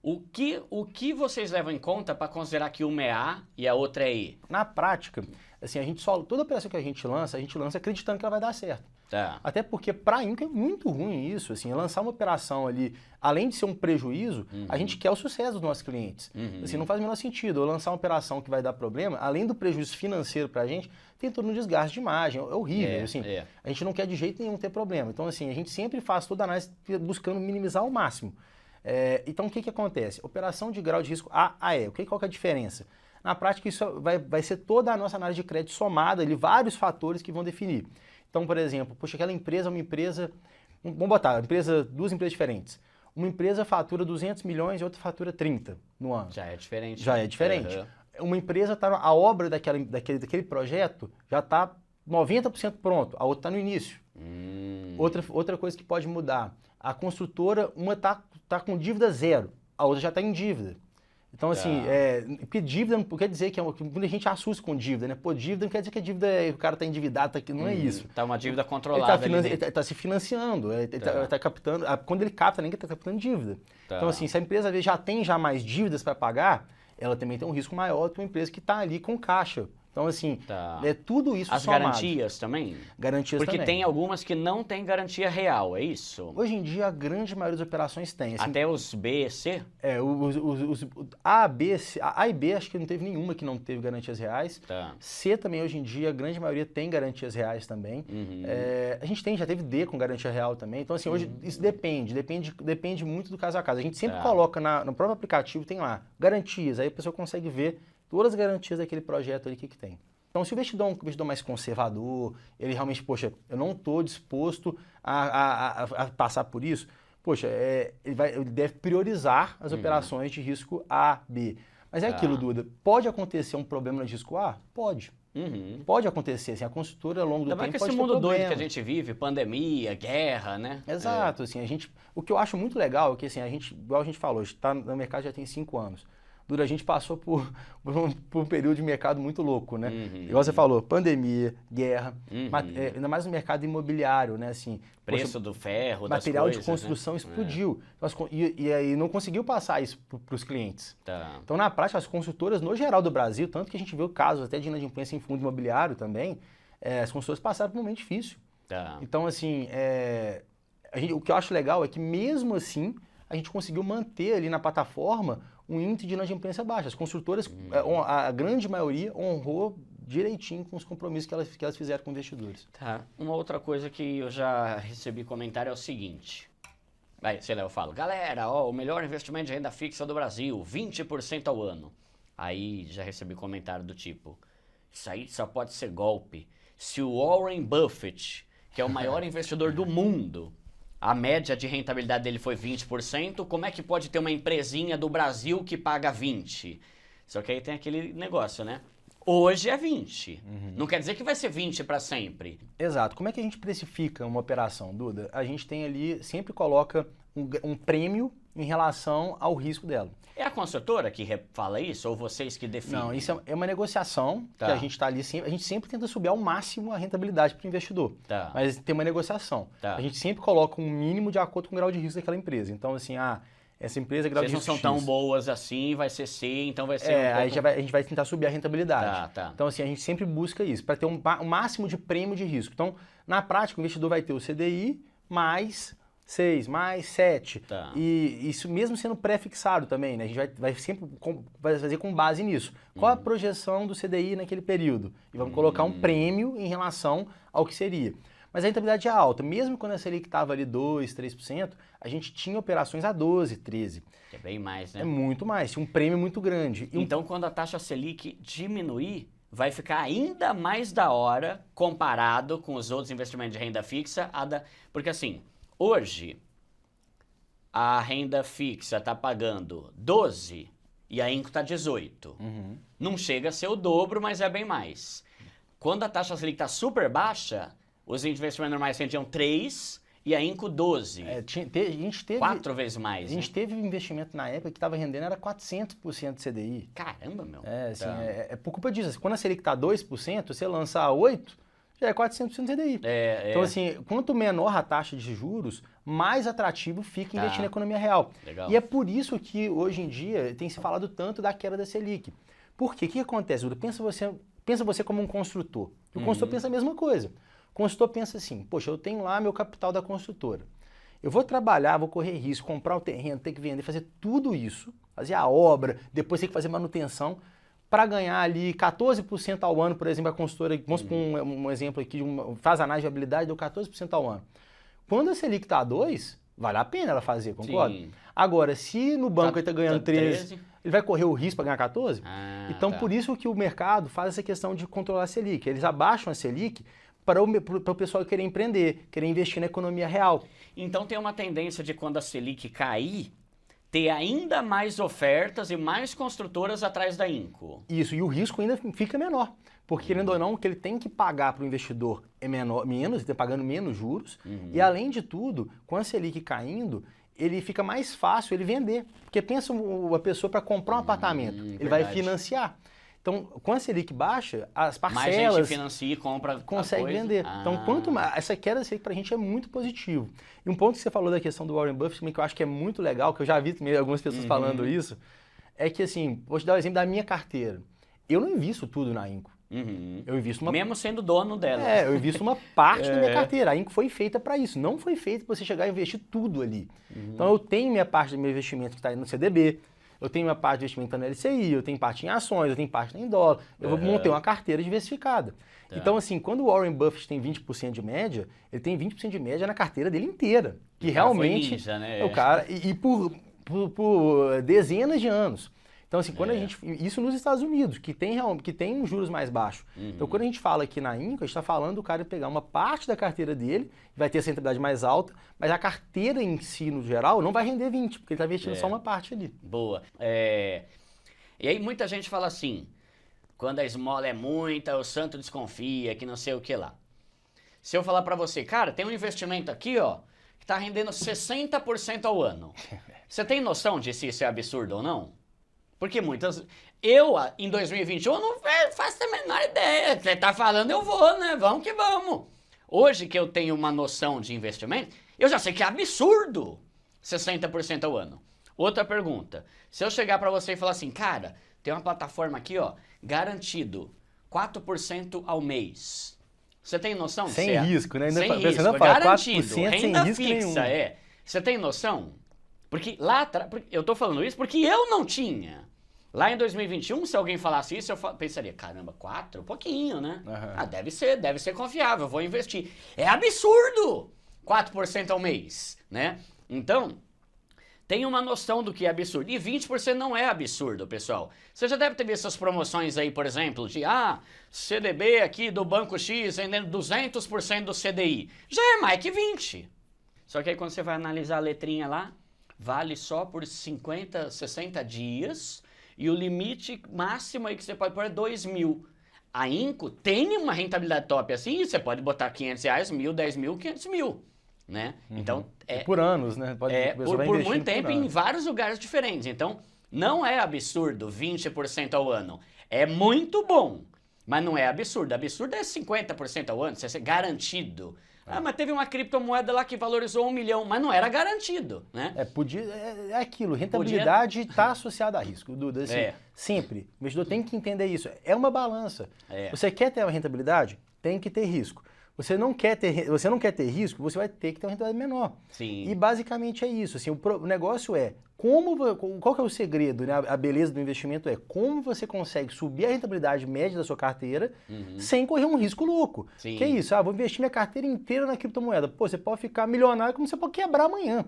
S1: O que vocês levam em conta para considerar que uma é A e a outra é E?
S2: Na prática, assim, toda operação que a gente lança acreditando que ela vai dar certo. Até porque para a Inco é muito ruim isso, assim, lançar uma operação ali, além de ser um prejuízo, a gente quer o sucesso dos nossos clientes. Assim, não faz o menor sentido eu lançar uma operação que vai dar problema, além do prejuízo financeiro para a gente, tem todo um desgaste de imagem, é horrível, assim. A gente não quer de jeito nenhum ter problema. Então, assim, a gente sempre faz toda a análise buscando minimizar ao máximo. Então, o que acontece? Operação de grau de risco A a E. Qual que é a diferença? Na prática, isso vai ser toda a nossa análise de crédito somada, ali, vários fatores que vão definir. Então, por exemplo, poxa, aquela empresa é uma empresa... Vamos botar, duas empresas diferentes. Uma empresa fatura 200 milhões e outra fatura 30 no ano.
S1: Já é diferente.
S2: Já é diferente. Uma empresa está... A obra daquele projeto já está 90% pronto, a outra está no início. Outra coisa que pode mudar. A construtora, uma está com dívida zero, a outra já está em dívida. Então, assim, porque dívida não quer dizer que muita gente assusta com dívida, né? Pô, dívida não quer dizer que a dívida o cara está endividado, não é isso.
S1: Tá uma dívida controlada.
S2: Ele está se financiando, ele está captando. Quando ele capta, nem que está captando dívida. Então, assim, se a empresa às vezes já tem mais dívidas para pagar, ela também tem um risco maior do que uma empresa que está ali com caixa. Então, assim, tudo isso
S1: As
S2: somado.
S1: garantias também?
S2: Garantias
S1: Porque
S2: também.
S1: tem algumas que não tem garantia real, é isso?
S2: Hoje em dia, a grande maioria das operações tem. Assim,
S1: até os B, C?
S2: Os A, B, C, A e B, acho que não teve nenhuma que não teve garantias reais. C também, hoje em dia, a grande maioria tem garantias reais também. A gente já teve D com garantia real também. Então, assim, hoje isso depende muito do caso a caso. A gente sempre coloca no próprio aplicativo, tem lá, garantias. Aí a pessoa consegue ver todas as garantias daquele projeto ali que tem. Então, se o investidor é um investidor mais conservador, ele realmente, poxa, eu não estou disposto a passar por isso, poxa, ele deve priorizar as operações de risco A, B. Mas é aquilo, Duda, pode acontecer um problema de risco A? Pode. Pode acontecer, assim, a construtora ao longo do tempo pode ter
S1: esse mundo doido que a gente vive, pandemia, guerra, né?
S2: Exato, assim, o que eu acho muito legal é que, assim, igual a gente falou, a gente está no mercado já tem 5 anos. A gente passou por um período de mercado muito louco, né? Igual você falou, pandemia, guerra, ainda mais no mercado imobiliário, né? Assim,
S1: preço do ferro,
S2: material
S1: das coisas,
S2: de construção, né? Explodiu. E aí não conseguiu passar isso para os clientes. Então, na prática, as construtoras, no geral do Brasil, tanto que a gente viu casos até de inadimplência em fundo imobiliário também, as construtoras passaram por um momento difícil. Então, assim, o que eu acho legal é que mesmo assim, a gente conseguiu manter ali na plataforma um índice de inadimplência baixo. As construtoras, a grande maioria, honrou direitinho com os compromissos que elas fizeram com investidores.
S1: Uma outra coisa que eu já recebi comentário é o seguinte. Sei lá, eu falo, galera, o melhor investimento de renda fixa do Brasil, 20% ao ano. Aí já recebi comentário do tipo, isso aí só pode ser golpe. Se o Warren Buffett, que é o maior investidor do mundo, a média de rentabilidade dele foi 20%, como é que pode ter uma empresinha do Brasil que paga 20%? Só que aí tem aquele negócio, né? Hoje é 20%. Não quer dizer que vai ser 20% para sempre.
S2: Exato. Como é que a gente precifica uma operação, Duda? A gente tem ali, sempre coloca um prêmio em relação ao risco dela.
S1: É a construtora que fala isso ou vocês que definem?
S2: Não, isso é uma negociação que a gente está ali, a gente sempre tenta subir ao máximo a rentabilidade para o investidor. Mas tem uma negociação. A gente sempre coloca um mínimo de acordo com o grau de risco daquela empresa. Então, assim, essa empresa grau de risco
S1: Vocês não são tão boas assim, vai ser C, então vai ser
S2: a gente vai tentar subir a rentabilidade. Então, assim, a gente sempre busca isso, para ter um máximo de prêmio de risco. Então, na prática, o investidor vai ter o CDI mais 6 mais 7.
S1: Tá.
S2: E isso mesmo sendo pré-fixado também, né? A gente vai sempre vai fazer com base nisso. Qual a projeção do CDI naquele período? E vamos colocar um prêmio em relação ao que seria. Mas a rentabilidade é alta. Mesmo quando a Selic estava ali 2%, 3%, a gente tinha operações a 12%, 13%.
S1: É bem mais, né?
S2: É muito mais, tinha um prêmio muito grande.
S1: Então, quando a taxa Selic diminuir, vai ficar ainda mais da hora comparado com os outros investimentos de renda fixa. Porque assim, hoje a renda fixa está pagando 12 e a Inco está 18. Não chega a ser o dobro, mas é bem mais. Quando a taxa Selic está super baixa, os investimentos normais rendiam 3 e a Inco 12.
S2: a gente teve
S1: 4 vezes mais.
S2: A gente teve um investimento na época que estava rendendo era 400% de CDI.
S1: Caramba, meu.
S2: Assim,
S1: Tá.
S2: é por culpa disso. Quando a Selic está 2%, você lançar 8%, já é 400% de CDI. Então, assim, quanto menor a taxa de juros, mais atrativo fica investir na economia real.
S1: Legal.
S2: E é por isso que, hoje em dia, tem se falado tanto da queda da Selic. Por quê? O que acontece, Duda? Pensa você como um construtor. O construtor pensa a mesma coisa. O construtor pensa assim, poxa, eu tenho lá meu capital da construtora. Eu vou trabalhar, vou correr risco, comprar o terreno, ter que vender, fazer tudo isso, fazer a obra, depois ter que fazer manutenção, para ganhar ali 14% ao ano, por exemplo, a consultora, vamos supor um exemplo aqui, faz análise de viabilidade, deu 14% ao ano. Quando a Selic está a 2%, vale a pena ela fazer, concorda?
S1: Sim.
S2: Agora, se no banco ele está ganhando 13%,
S1: 13%,
S2: ele vai correr o risco para ganhar 14%? Então,
S1: tá.
S2: por isso que o mercado faz essa questão de controlar a Selic. Eles abaixam a Selic para o pessoal querer empreender, querer investir na economia real.
S1: Então tem uma tendência de quando a Selic cair, ter ainda mais ofertas e mais construtoras atrás da Inco.
S2: Isso, e o risco ainda fica menor. Porque, querendo ou não, o que ele tem que pagar para o investidor é menos, ele está pagando menos juros. E, além de tudo, com a Selic caindo, ele fica mais fácil ele vender. Porque pensa a pessoa para comprar um apartamento, ele vai financiar. Então, com a Selic baixa, as parcelas...
S1: Mais gente financia e compra
S2: consegue vender. Então, quanto mais... Essa queda da Selic para a gente é muito positivo. E um ponto que você falou da questão do Warren Buffett, também, que eu acho que é muito legal, que eu já vi também algumas pessoas falando isso, é que, assim, vou te dar o exemplo da minha carteira. Eu não invisto tudo na Inco. Eu invisto uma...
S1: Mesmo sendo dono dela.
S2: eu invisto uma parte da minha carteira. A Inco foi feita para isso. Não foi feita para você chegar e investir tudo ali. Então, eu tenho minha parte do meu investimento que está no CDB, eu tenho minha parte de investimento na LCI, eu tenho parte em ações, eu tenho parte em dólar. Eu montei uma carteira diversificada. Então, assim, quando o Warren Buffett tem 20% de média, ele tem 20% de média na carteira dele inteira. Que realmente...
S1: Foi ninja, né?
S2: O cara... E por dezenas de anos. Então, assim, quando a gente... Isso nos Estados Unidos, que tem juros mais baixos. Então, quando a gente fala aqui na Inco, a gente está falando do cara pegar uma parte da carteira dele, vai ter essa rentabilidade mais alta, mas a carteira em si, no geral, não vai render 20%, porque ele está investindo só uma parte ali.
S1: Boa. E aí muita gente fala assim, quando a esmola é muita, o santo desconfia, que não sei o que lá. Se eu falar para você, cara, tem um investimento aqui, ó, que está rendendo 60% ao ano. Você tem noção de se isso é absurdo ou não? Porque muitas... Eu, em 2021, não faço a menor ideia. Você tá falando, eu vou, né? Vamos que vamos. Hoje que eu tenho uma noção de investimento, eu já sei que é absurdo 60% ao ano. Outra pergunta. Se eu chegar para você e falar assim, cara, tem uma plataforma aqui, ó, garantido 4% ao mês. Você tem noção?
S2: Sem risco, né?
S1: Sem
S2: Você
S1: risco,
S2: não fala,
S1: garantido.
S2: 4%
S1: Renda
S2: sem risco
S1: fixa,
S2: nenhum.
S1: Você tem noção? Porque lá atrás, eu tô falando isso porque eu não tinha. Lá em 2021, se alguém falasse isso, eu pensaria, caramba, 4? Pouquinho, né? Deve ser confiável, vou investir. É absurdo! 4% ao mês, né? Então, tem uma noção do que é absurdo. E 20% não é absurdo, pessoal. Você já deve ter visto essas promoções aí, por exemplo, de CDB aqui do Banco X vendendo 200% do CDI. Já é mais que 20%. Só que aí quando você vai analisar a letrinha lá, vale só por 50, 60 dias... E o limite máximo aí que você pode pôr é 2 mil. A Inco tem uma rentabilidade top assim, você pode botar 500 reais, 1.000, 10 mil, 500 mil, né? Então,
S2: por anos, né?
S1: Por muito tempo em vários lugares diferentes. Então, não é absurdo 20% ao ano. É muito bom, mas não é absurdo. Absurdo é 50% ao ano, você é garantido. Mas teve uma criptomoeda lá que valorizou 1 milhão, mas não era garantido, né?
S2: É aquilo, rentabilidade está associada a risco, Duda. Assim, sempre. O investidor tem que entender isso. É uma balança. Você quer ter uma rentabilidade? Tem que ter risco. você não quer ter risco, você vai ter que ter uma rentabilidade menor.
S1: Sim.
S2: E basicamente é isso. Assim, o negócio é qual que é o segredo, né? A beleza do investimento é como você consegue subir a rentabilidade média da sua carteira sem correr um risco louco.
S1: Sim.
S2: Que é isso? Vou investir minha carteira inteira na criptomoeda. Pô, você pode ficar milionário como você pode quebrar amanhã.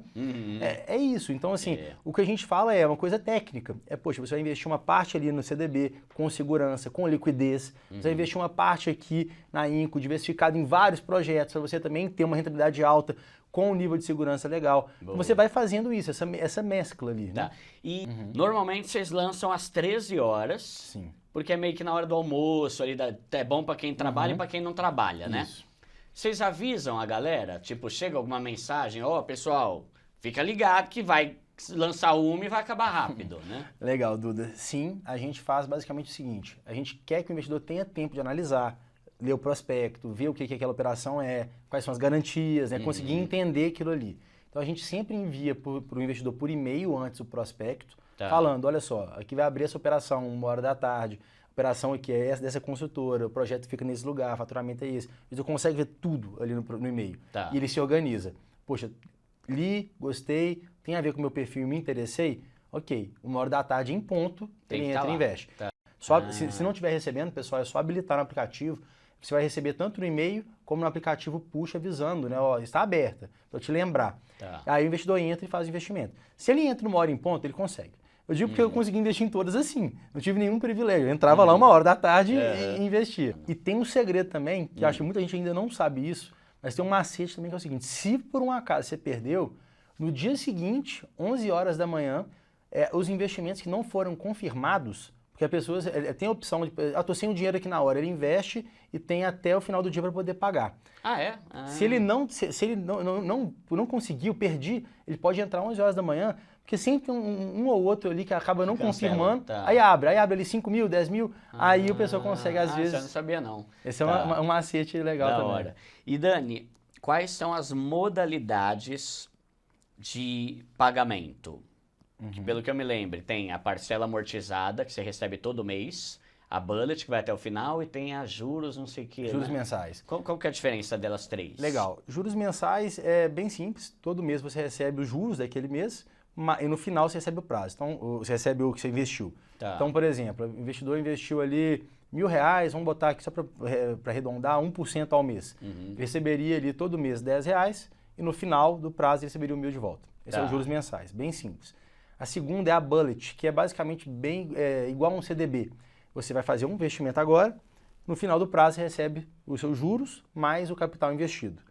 S2: É isso. Então, assim, o que a gente fala é uma coisa técnica. Poxa, você vai investir uma parte ali no CDB com segurança, com liquidez. Você vai investir uma parte aqui na Inco, diversificado em vários projetos, para você também ter uma rentabilidade alta com um nível de segurança legal. Então, você vai fazendo isso, essa mescla ali, né?
S1: Tá. E normalmente vocês lançam às 13 horas,
S2: Sim.
S1: porque é meio que na hora do almoço, ali é bom para quem trabalha e para quem não trabalha, né?
S2: Isso.
S1: Vocês avisam a galera? Tipo, chega alguma mensagem, pessoal, fica ligado que vai lançar uma e vai acabar rápido, né?
S2: Legal, Duda. Sim, a gente faz basicamente o seguinte, a gente quer que o investidor tenha tempo de analisar, ler o prospecto, ver o que aquela operação é, quais são as garantias, né? Conseguir entender aquilo ali. Então a gente sempre envia para o investidor por e-mail antes o prospecto, falando, olha só, aqui vai abrir essa operação 1h da tarde, a operação aqui é essa dessa consultora, o projeto fica nesse lugar, o faturamento é esse. Você consegue ver tudo ali no e-mail. E ele se organiza. Poxa, li, gostei, tem a ver com o meu perfil e me interessei? Ok, 1h da tarde em ponto, ele entra e investe. Se não estiver recebendo, pessoal, é só habilitar no aplicativo. Você vai receber tanto no e-mail como no aplicativo push avisando, né? Está aberta, para te lembrar. Aí o investidor entra e faz o investimento. Se ele entra 1h em ponto, ele consegue. Eu digo porque eu consegui investir em todas assim. Não tive nenhum privilégio. Eu entrava lá 1h da tarde e investia. E tem um segredo também, que eu acho que muita gente ainda não sabe isso, mas tem um macete também que é o seguinte, se por um acaso você perdeu, no dia seguinte, 11 horas da manhã, os investimentos que não foram confirmados, porque a pessoa tem a opção de, tô sem o dinheiro aqui na hora, ele investe e tem até o final do dia para poder pagar. Se ele não conseguiu, ele pode entrar 11 horas da manhã, porque sempre tem um ou outro ali que acaba não confirmando, aí abre ali 5 mil, 10 mil, aí o pessoal consegue às vezes...
S1: Você não sabia não.
S2: Esse é um macete legal
S1: da
S2: também.
S1: Hora. E Dani, quais são as modalidades de pagamento? Que, pelo que eu me lembro, tem a parcela amortizada, que você recebe todo mês, a bullet, que vai até o final, e tem a juros, não sei o que.
S2: Juros mensais.
S1: Qual que é a diferença delas três?
S2: Legal. Juros mensais é bem simples, todo mês você recebe os juros daquele mês, e no final você recebe o prazo, então você recebe o que você investiu. Então, por exemplo, o investidor investiu ali R$1.000, vamos botar aqui só para arredondar, 1% ao mês. Receberia ali todo mês R$10, e no final do prazo ele receberia R$1.000 de volta. Esses são os juros mensais, bem simples. A segunda é a bullet, que é basicamente igual a um CDB. Você vai fazer um investimento agora, no final do prazo você recebe os seus juros mais o capital investido.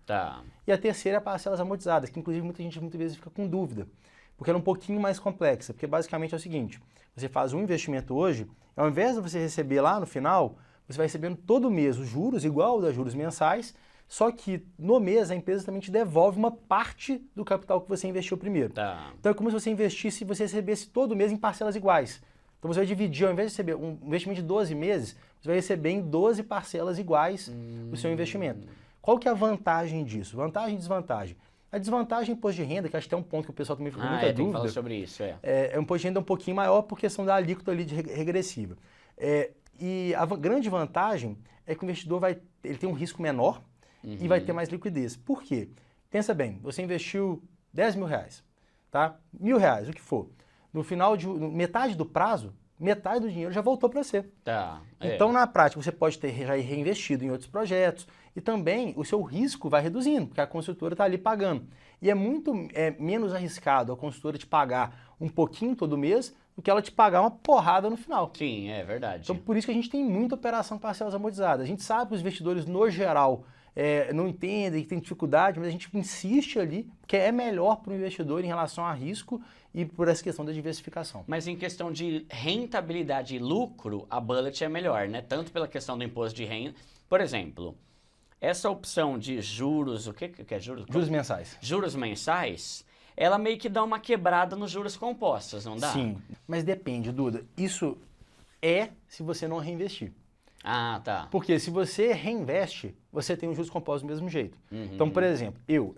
S2: E a terceira é a parcelas amortizadas, que inclusive muita gente muitas vezes fica com dúvida, porque ela é um pouquinho mais complexa, porque basicamente é o seguinte, você faz um investimento hoje, ao invés de você receber lá no final, você vai recebendo todo mês os juros, igual os juros mensais, só que no mês a empresa também te devolve uma parte do capital que você investiu primeiro. Então é como se você investisse e você recebesse todo mês em parcelas iguais. Então você vai dividir, ao invés de receber um investimento de 12 meses, você vai receber em 12 parcelas iguais o seu investimento. Qual que é a vantagem disso? Vantagem e desvantagem. A desvantagem é imposto de renda, que acho que é um ponto que o pessoal também fica com muita dúvida.
S1: Tem que falar sobre isso,
S2: é um imposto de renda um pouquinho maior por questão da alíquota ali de regressiva. E a grande vantagem é que o investidor ele tem um risco menor, e vai ter mais liquidez. Por quê? Pensa bem, você investiu R$10.000, tá? R$1.000, o que for. No final de metade do prazo, metade do dinheiro já voltou para você. Então, na prática, você pode ter já reinvestido em outros projetos e também o seu risco vai reduzindo, porque a construtora está ali pagando. E é muito menos arriscado a construtora te pagar um pouquinho todo mês do que ela te pagar uma porrada no final.
S1: Sim, é verdade.
S2: Então, por isso que a gente tem muita operação parcelas amortizadas. A gente sabe que os investidores, no geral, não entendem, que tem dificuldade, mas a gente insiste ali, porque é melhor para o investidor em relação a risco e por essa questão da diversificação.
S1: Mas em questão de rentabilidade e lucro, a bullet é melhor, né? Tanto pela questão do imposto de renda. Por exemplo, essa opção de juros, o que é juros?
S2: Juros mensais.
S1: Juros mensais, ela meio que dá uma quebrada nos juros compostos, não dá?
S2: Sim, mas depende, Duda. Isso se você não reinvestir. Porque se você reinveste, você tem os juros compostos do mesmo jeito. Então, por exemplo, eu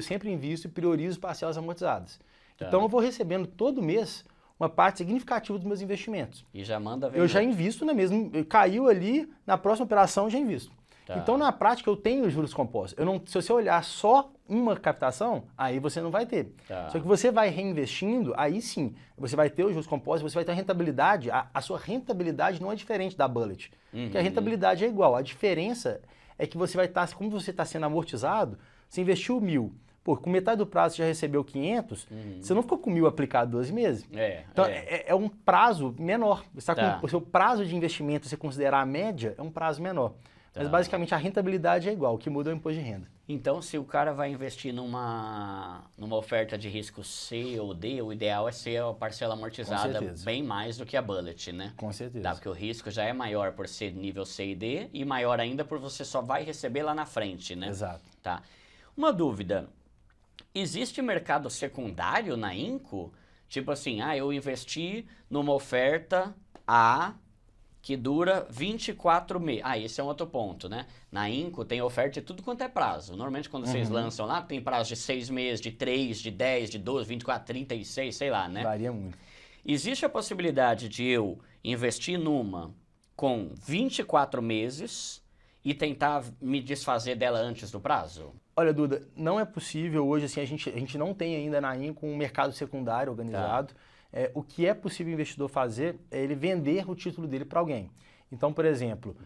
S2: sempre invisto e priorizo parcelas amortizadas. Então, eu vou recebendo todo mês uma parte significativa dos meus investimentos.
S1: E já manda ver.
S2: Eu já invisto na mesma, caiu ali, na próxima operação eu já invisto.
S1: Tá.
S2: Então, na prática, eu tenho juros compostos. Se você olhar só uma captação, aí você não vai ter.
S1: Tá.
S2: Só que você vai reinvestindo, aí sim, você vai ter os juros compostos, você vai ter a rentabilidade. A sua rentabilidade não é diferente da bullet, porque a rentabilidade é igual. A diferença é que você vai estar, como você está sendo amortizado, você investiu 1.000, pô, com metade do prazo você já recebeu 500, você não ficou com 1.000 aplicado 12 meses. Então, é um prazo menor. Você tá com o seu prazo de investimento, se você considerar a média, é um prazo menor. Mas basicamente a rentabilidade é igual, o que muda é o imposto de renda.
S1: Então, se o cara vai investir numa oferta de risco C ou D, o ideal é ser a parcela amortizada bem mais do que a bullet, né?
S2: Com certeza.
S1: Tá, porque o risco já é maior por ser nível C e D e maior ainda por você só vai receber lá na frente, né?
S2: Exato.
S1: Tá. Uma dúvida, existe mercado secundário na Inco? Tipo assim, eu investi numa oferta A que dura 24 meses. Esse é um outro ponto, né? Na Inco tem oferta de tudo quanto é prazo. Normalmente quando vocês lançam lá, tem prazo de 6 meses, de 3, de 10, de 12, 24, 36, sei lá, né?
S2: Varia muito.
S1: Existe a possibilidade de eu investir numa com 24 meses e tentar me desfazer dela antes do prazo?
S2: Olha, Duda, não é possível hoje, assim, a gente não tem ainda na Inco um mercado secundário organizado. O que é possível o investidor fazer é ele vender o título dele para alguém. Então, por exemplo,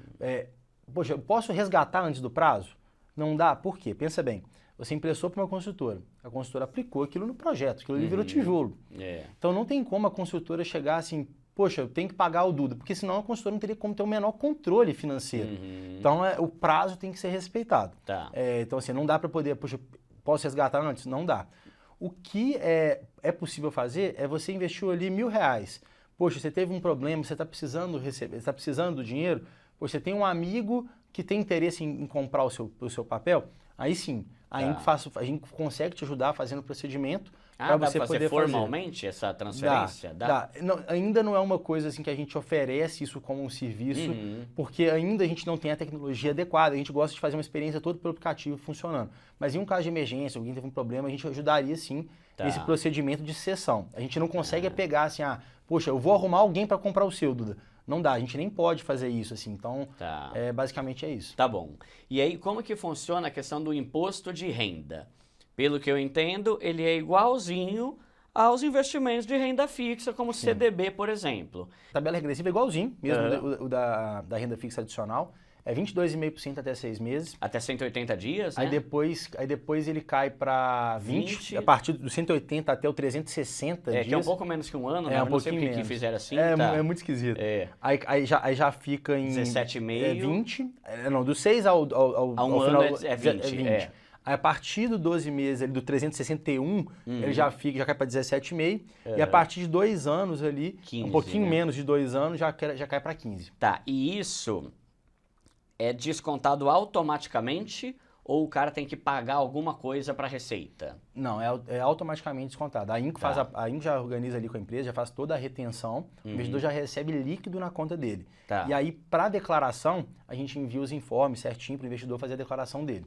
S2: poxa, eu posso resgatar antes do prazo? Não dá? Por quê? Pensa bem, você emprestou para uma consultora, a consultora aplicou aquilo no projeto, aquilo ali virou tijolo. Então não tem como a consultora chegar assim, poxa, eu tenho que pagar o Duda, porque senão a consultora não teria como ter o menor controle financeiro. Então o prazo tem que ser respeitado. Então assim, não dá para poder, poxa, posso resgatar antes? Não dá. O que é possível fazer é você investiu ali R$1.000. Poxa, você teve um problema, você está precisando receber, está precisando do dinheiro, poxa, você tem um amigo que tem interesse em comprar o seu papel, aí sim, a Inco consegue te ajudar fazendo o procedimento para você poder fazer.
S1: Formalmente essa transferência?
S2: Dá. Não, ainda não é uma coisa assim que a gente oferece isso como um serviço, porque ainda a gente não tem a tecnologia adequada. A gente gosta de fazer uma experiência toda pelo aplicativo funcionando. Mas em um caso de emergência, alguém teve um problema, a gente ajudaria sim nesse procedimento de cessão. A gente não consegue pegar assim, poxa, eu vou arrumar alguém para comprar o seu, Duda. Não dá, a gente nem pode fazer isso assim. Então, basicamente é isso.
S1: Tá bom. E aí, como que funciona a questão do imposto de renda? Pelo que eu entendo, ele é igualzinho aos investimentos de renda fixa, como CDB, por exemplo.
S2: A tabela regressiva é igualzinho, mesmo o da renda fixa adicional. É 22,5% até 6 meses.
S1: Até 180 dias, né?
S2: Aí depois ele cai para 20, a partir do 180 até o 360 dias.
S1: Que é um pouco menos que um ano, né?
S2: É um pouquinho menos.
S1: Que fizeram assim,
S2: É muito esquisito. Aí já fica em
S1: 17,5.
S2: 20. Não, do 6 ao
S1: um
S2: final
S1: ano é 20.
S2: Aí a partir do 12 meses, ali, do 361, ele já cai para 17,5. E a partir de 2 anos ali,
S1: 15,
S2: um pouquinho menos de 2 anos, já cai para 15.
S1: Tá, e isso é descontado automaticamente ou o cara tem que pagar alguma coisa para a Receita?
S2: Não, é automaticamente descontado. A Inco, a Inco já organiza ali com a empresa, já faz toda a retenção, o investidor já recebe líquido na conta dele. E aí, para a declaração, a gente envia os informes certinho para o investidor fazer a declaração dele.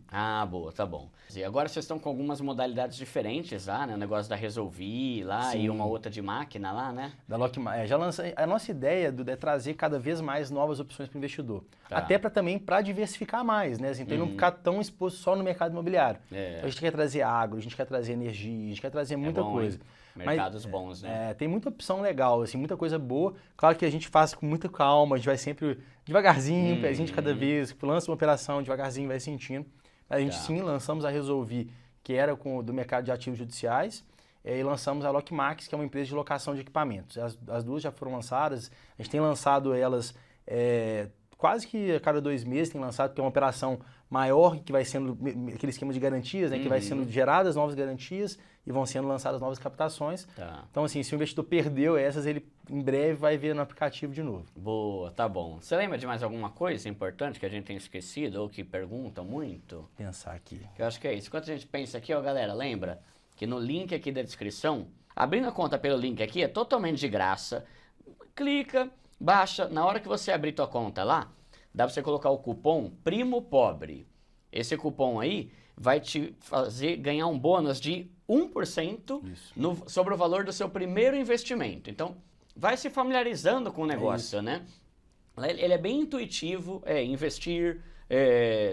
S1: Boa, tá bom. E agora vocês estão com algumas modalidades diferentes lá, né? O negócio da Resolvi lá e uma outra de máquina lá, né?
S2: Da Lockmark. A nossa ideia, Duda, é trazer cada vez mais novas opções para o investidor. Até também para diversificar mais, né? Assim, então ele não ficar tão exposto só no mercado imobiliário. Então, a gente quer trazer agro, a gente quer trazer energia, a gente quer trazer muita coisa.
S1: Mercados bons, né?
S2: Tem muita opção legal, assim, muita coisa boa. Claro que a gente faz com muita calma, a gente vai sempre devagarzinho, um pezinho de cada vez, lança uma operação devagarzinho, vai sentindo. A gente sim, lançamos a Resolvi, que era do mercado de ativos judiciais, e lançamos a Lockmark, que é uma empresa de locação de equipamentos. As duas já foram lançadas, a gente tem lançado elas quase que a cada 2 meses, tem lançado, porque é uma operação maior, que vai sendo aquele esquema de garantias, né, que vai sendo geradas novas garantias e vão sendo lançadas novas captações. Então, assim, se o investidor perdeu essas, ele em breve vai ver no aplicativo de novo.
S1: Boa, tá bom. Você lembra de mais alguma coisa importante que a gente tem esquecido ou que perguntam muito?
S2: Pensar aqui.
S1: Eu acho que é isso. Enquanto a gente pensa aqui, galera, lembra que no link aqui da descrição, abrindo a conta pelo link aqui é totalmente de graça. Clica, baixa, na hora que você abrir tua conta lá, dá pra você colocar o cupom Primo Pobre. Esse cupom aí vai te fazer ganhar um bônus de 1% sobre o valor do seu primeiro investimento. Então, vai se familiarizando com o negócio, né? Ele é bem intuitivo, investir,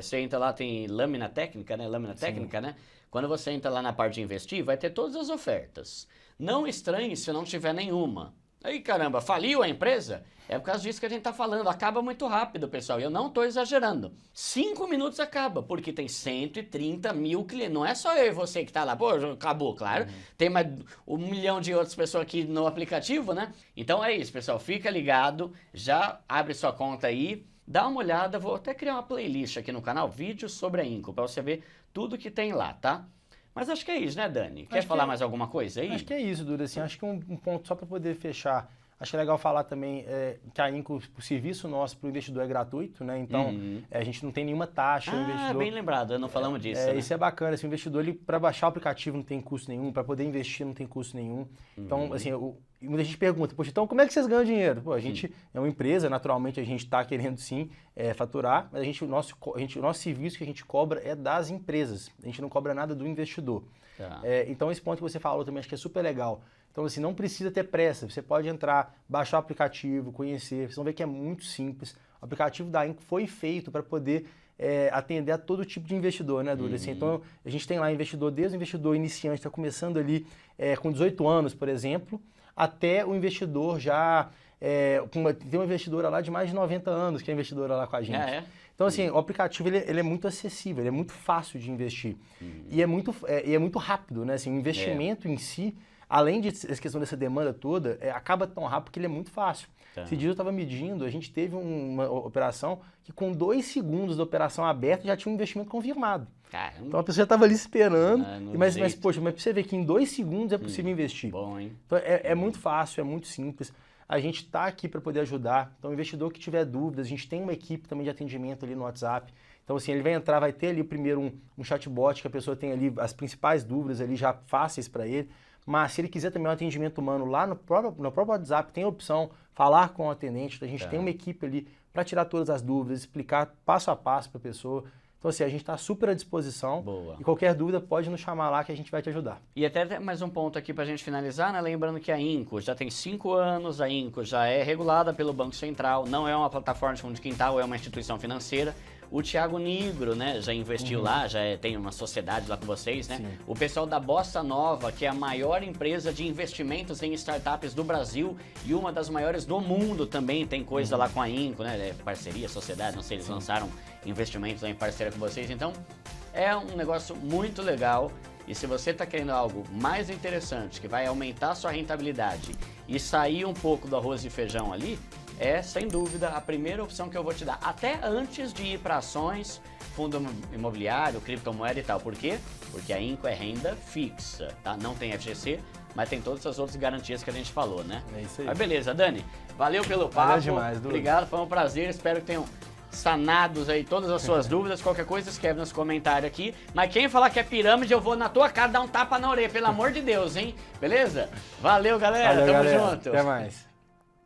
S1: você entra lá, tem lâmina técnica, né? Lâmina técnica, né? Quando você entra lá na parte de investir, vai ter todas as ofertas. Não estranhe se não tiver nenhuma. Aí, caramba, faliu a empresa? É por causa disso que a gente tá falando. Acaba muito rápido, pessoal. E eu não tô exagerando. 5 minutos acaba, porque tem 130 mil clientes. Não é só eu e você que tá lá. Pô, acabou, claro. Tem mais 1 milhão de outras pessoas aqui no aplicativo, né? Então é isso, pessoal. Fica ligado. Já abre sua conta aí. Dá uma olhada. Vou até criar uma playlist aqui no canal. Vídeos sobre a Inco, pra você ver tudo que tem lá, tá? Mas acho que é isso, né, Dani? Quer falar mais alguma coisa aí?
S2: Acho que é isso, Duda. Assim, acho que um ponto só para poder fechar. Acho que é legal falar também que a Inco, o serviço nosso para o investidor é gratuito, né? Então, a gente não tem nenhuma taxa. O investidor,
S1: bem lembrado, não falamos disso. Né?
S2: Isso é bacana. Assim, o investidor, para baixar o aplicativo não tem custo nenhum, para poder investir não tem custo nenhum. Então, assim, muita gente pergunta, poxa, então como é que vocês ganham dinheiro? Pô, a gente é uma empresa, naturalmente a gente está querendo sim faturar, mas o nosso serviço que a gente cobra é das empresas. A gente não cobra nada do investidor.
S1: Tá.
S2: Então, esse ponto que você falou também acho que é super legal. Então, assim, não precisa ter pressa. Você pode entrar, baixar o aplicativo, conhecer. Vocês vão ver que é muito simples. O aplicativo da Inco foi feito para poder atender a todo tipo de investidor, né, Duda? Assim, então, a gente tem lá investidor, desde o investidor iniciante, está começando ali com 18 anos, por exemplo, até o investidor já... tem uma investidora lá de mais de 90 anos que é investidora lá com a gente. Então, assim, o aplicativo ele é muito acessível, ele é muito fácil de investir. E é muito rápido, né? Assim, o investimento em si, além de essa questão dessa demanda toda, acaba tão rápido que ele é muito fácil. Esse dia eu estava medindo, a gente teve uma operação que com 2 segundos da operação aberta já tinha um investimento confirmado.
S1: Caramba.
S2: Então a pessoa já estava ali esperando, poxa, mas você vê que em 2 segundos é possível investir.
S1: Bom, hein?
S2: Então é muito fácil, é muito simples. A gente está aqui para poder ajudar. Então, o investidor que tiver dúvidas, a gente tem uma equipe também de atendimento ali no WhatsApp. Então, assim, ele vai entrar, vai ter ali primeiro um chatbot que a pessoa tem ali as principais dúvidas ali já fáceis para ele. Mas se ele quiser também um atendimento humano lá no próprio WhatsApp, tem a opção falar com o atendente. A gente tem uma equipe ali para tirar todas as dúvidas, explicar passo a passo para a pessoa. Então, assim, a gente está super à disposição.
S1: Boa.
S2: E qualquer dúvida pode nos chamar lá que a gente vai te ajudar.
S1: E até mais um ponto aqui para a gente finalizar, né? Lembrando que a Inco já tem 5 anos, a Inco já é regulada pelo Banco Central, não é uma plataforma de fundo de quintal, é uma instituição financeira. O Thiago Nigro, né, já investiu lá, já tem uma sociedade lá com vocês, né?
S2: Sim.
S1: O pessoal da Bossa Nova, que é a maior empresa de investimentos em startups do Brasil e uma das maiores do mundo também, tem coisa lá com a Inco, né? Parceria, sociedade, não sei, eles lançaram investimentos lá em parceria com vocês. Então, é um negócio muito legal. E se você está querendo algo mais interessante, que vai aumentar a sua rentabilidade e sair um pouco do arroz e feijão ali, é, sem dúvida, a primeira opção que eu vou te dar. Até antes de ir para ações, fundo imobiliário, criptomoeda e tal. Por quê? Porque a Inco é renda fixa, tá? Não tem FGC, mas tem todas as outras garantias que a gente falou, né?
S2: É isso aí.
S1: Mas beleza, Dani. Valeu pelo papo.
S2: Valeu demais, Duda.
S1: Obrigado, foi um prazer. Espero que tenham sanados aí todas as suas dúvidas. Qualquer coisa, escreve nos comentários aqui. Mas quem falar que é pirâmide, eu vou na tua cara dar um tapa na orelha, pelo amor de Deus, hein? Beleza? Valeu, galera.
S2: Valeu,
S1: Tamo
S2: galera.
S1: junto.
S2: Até mais.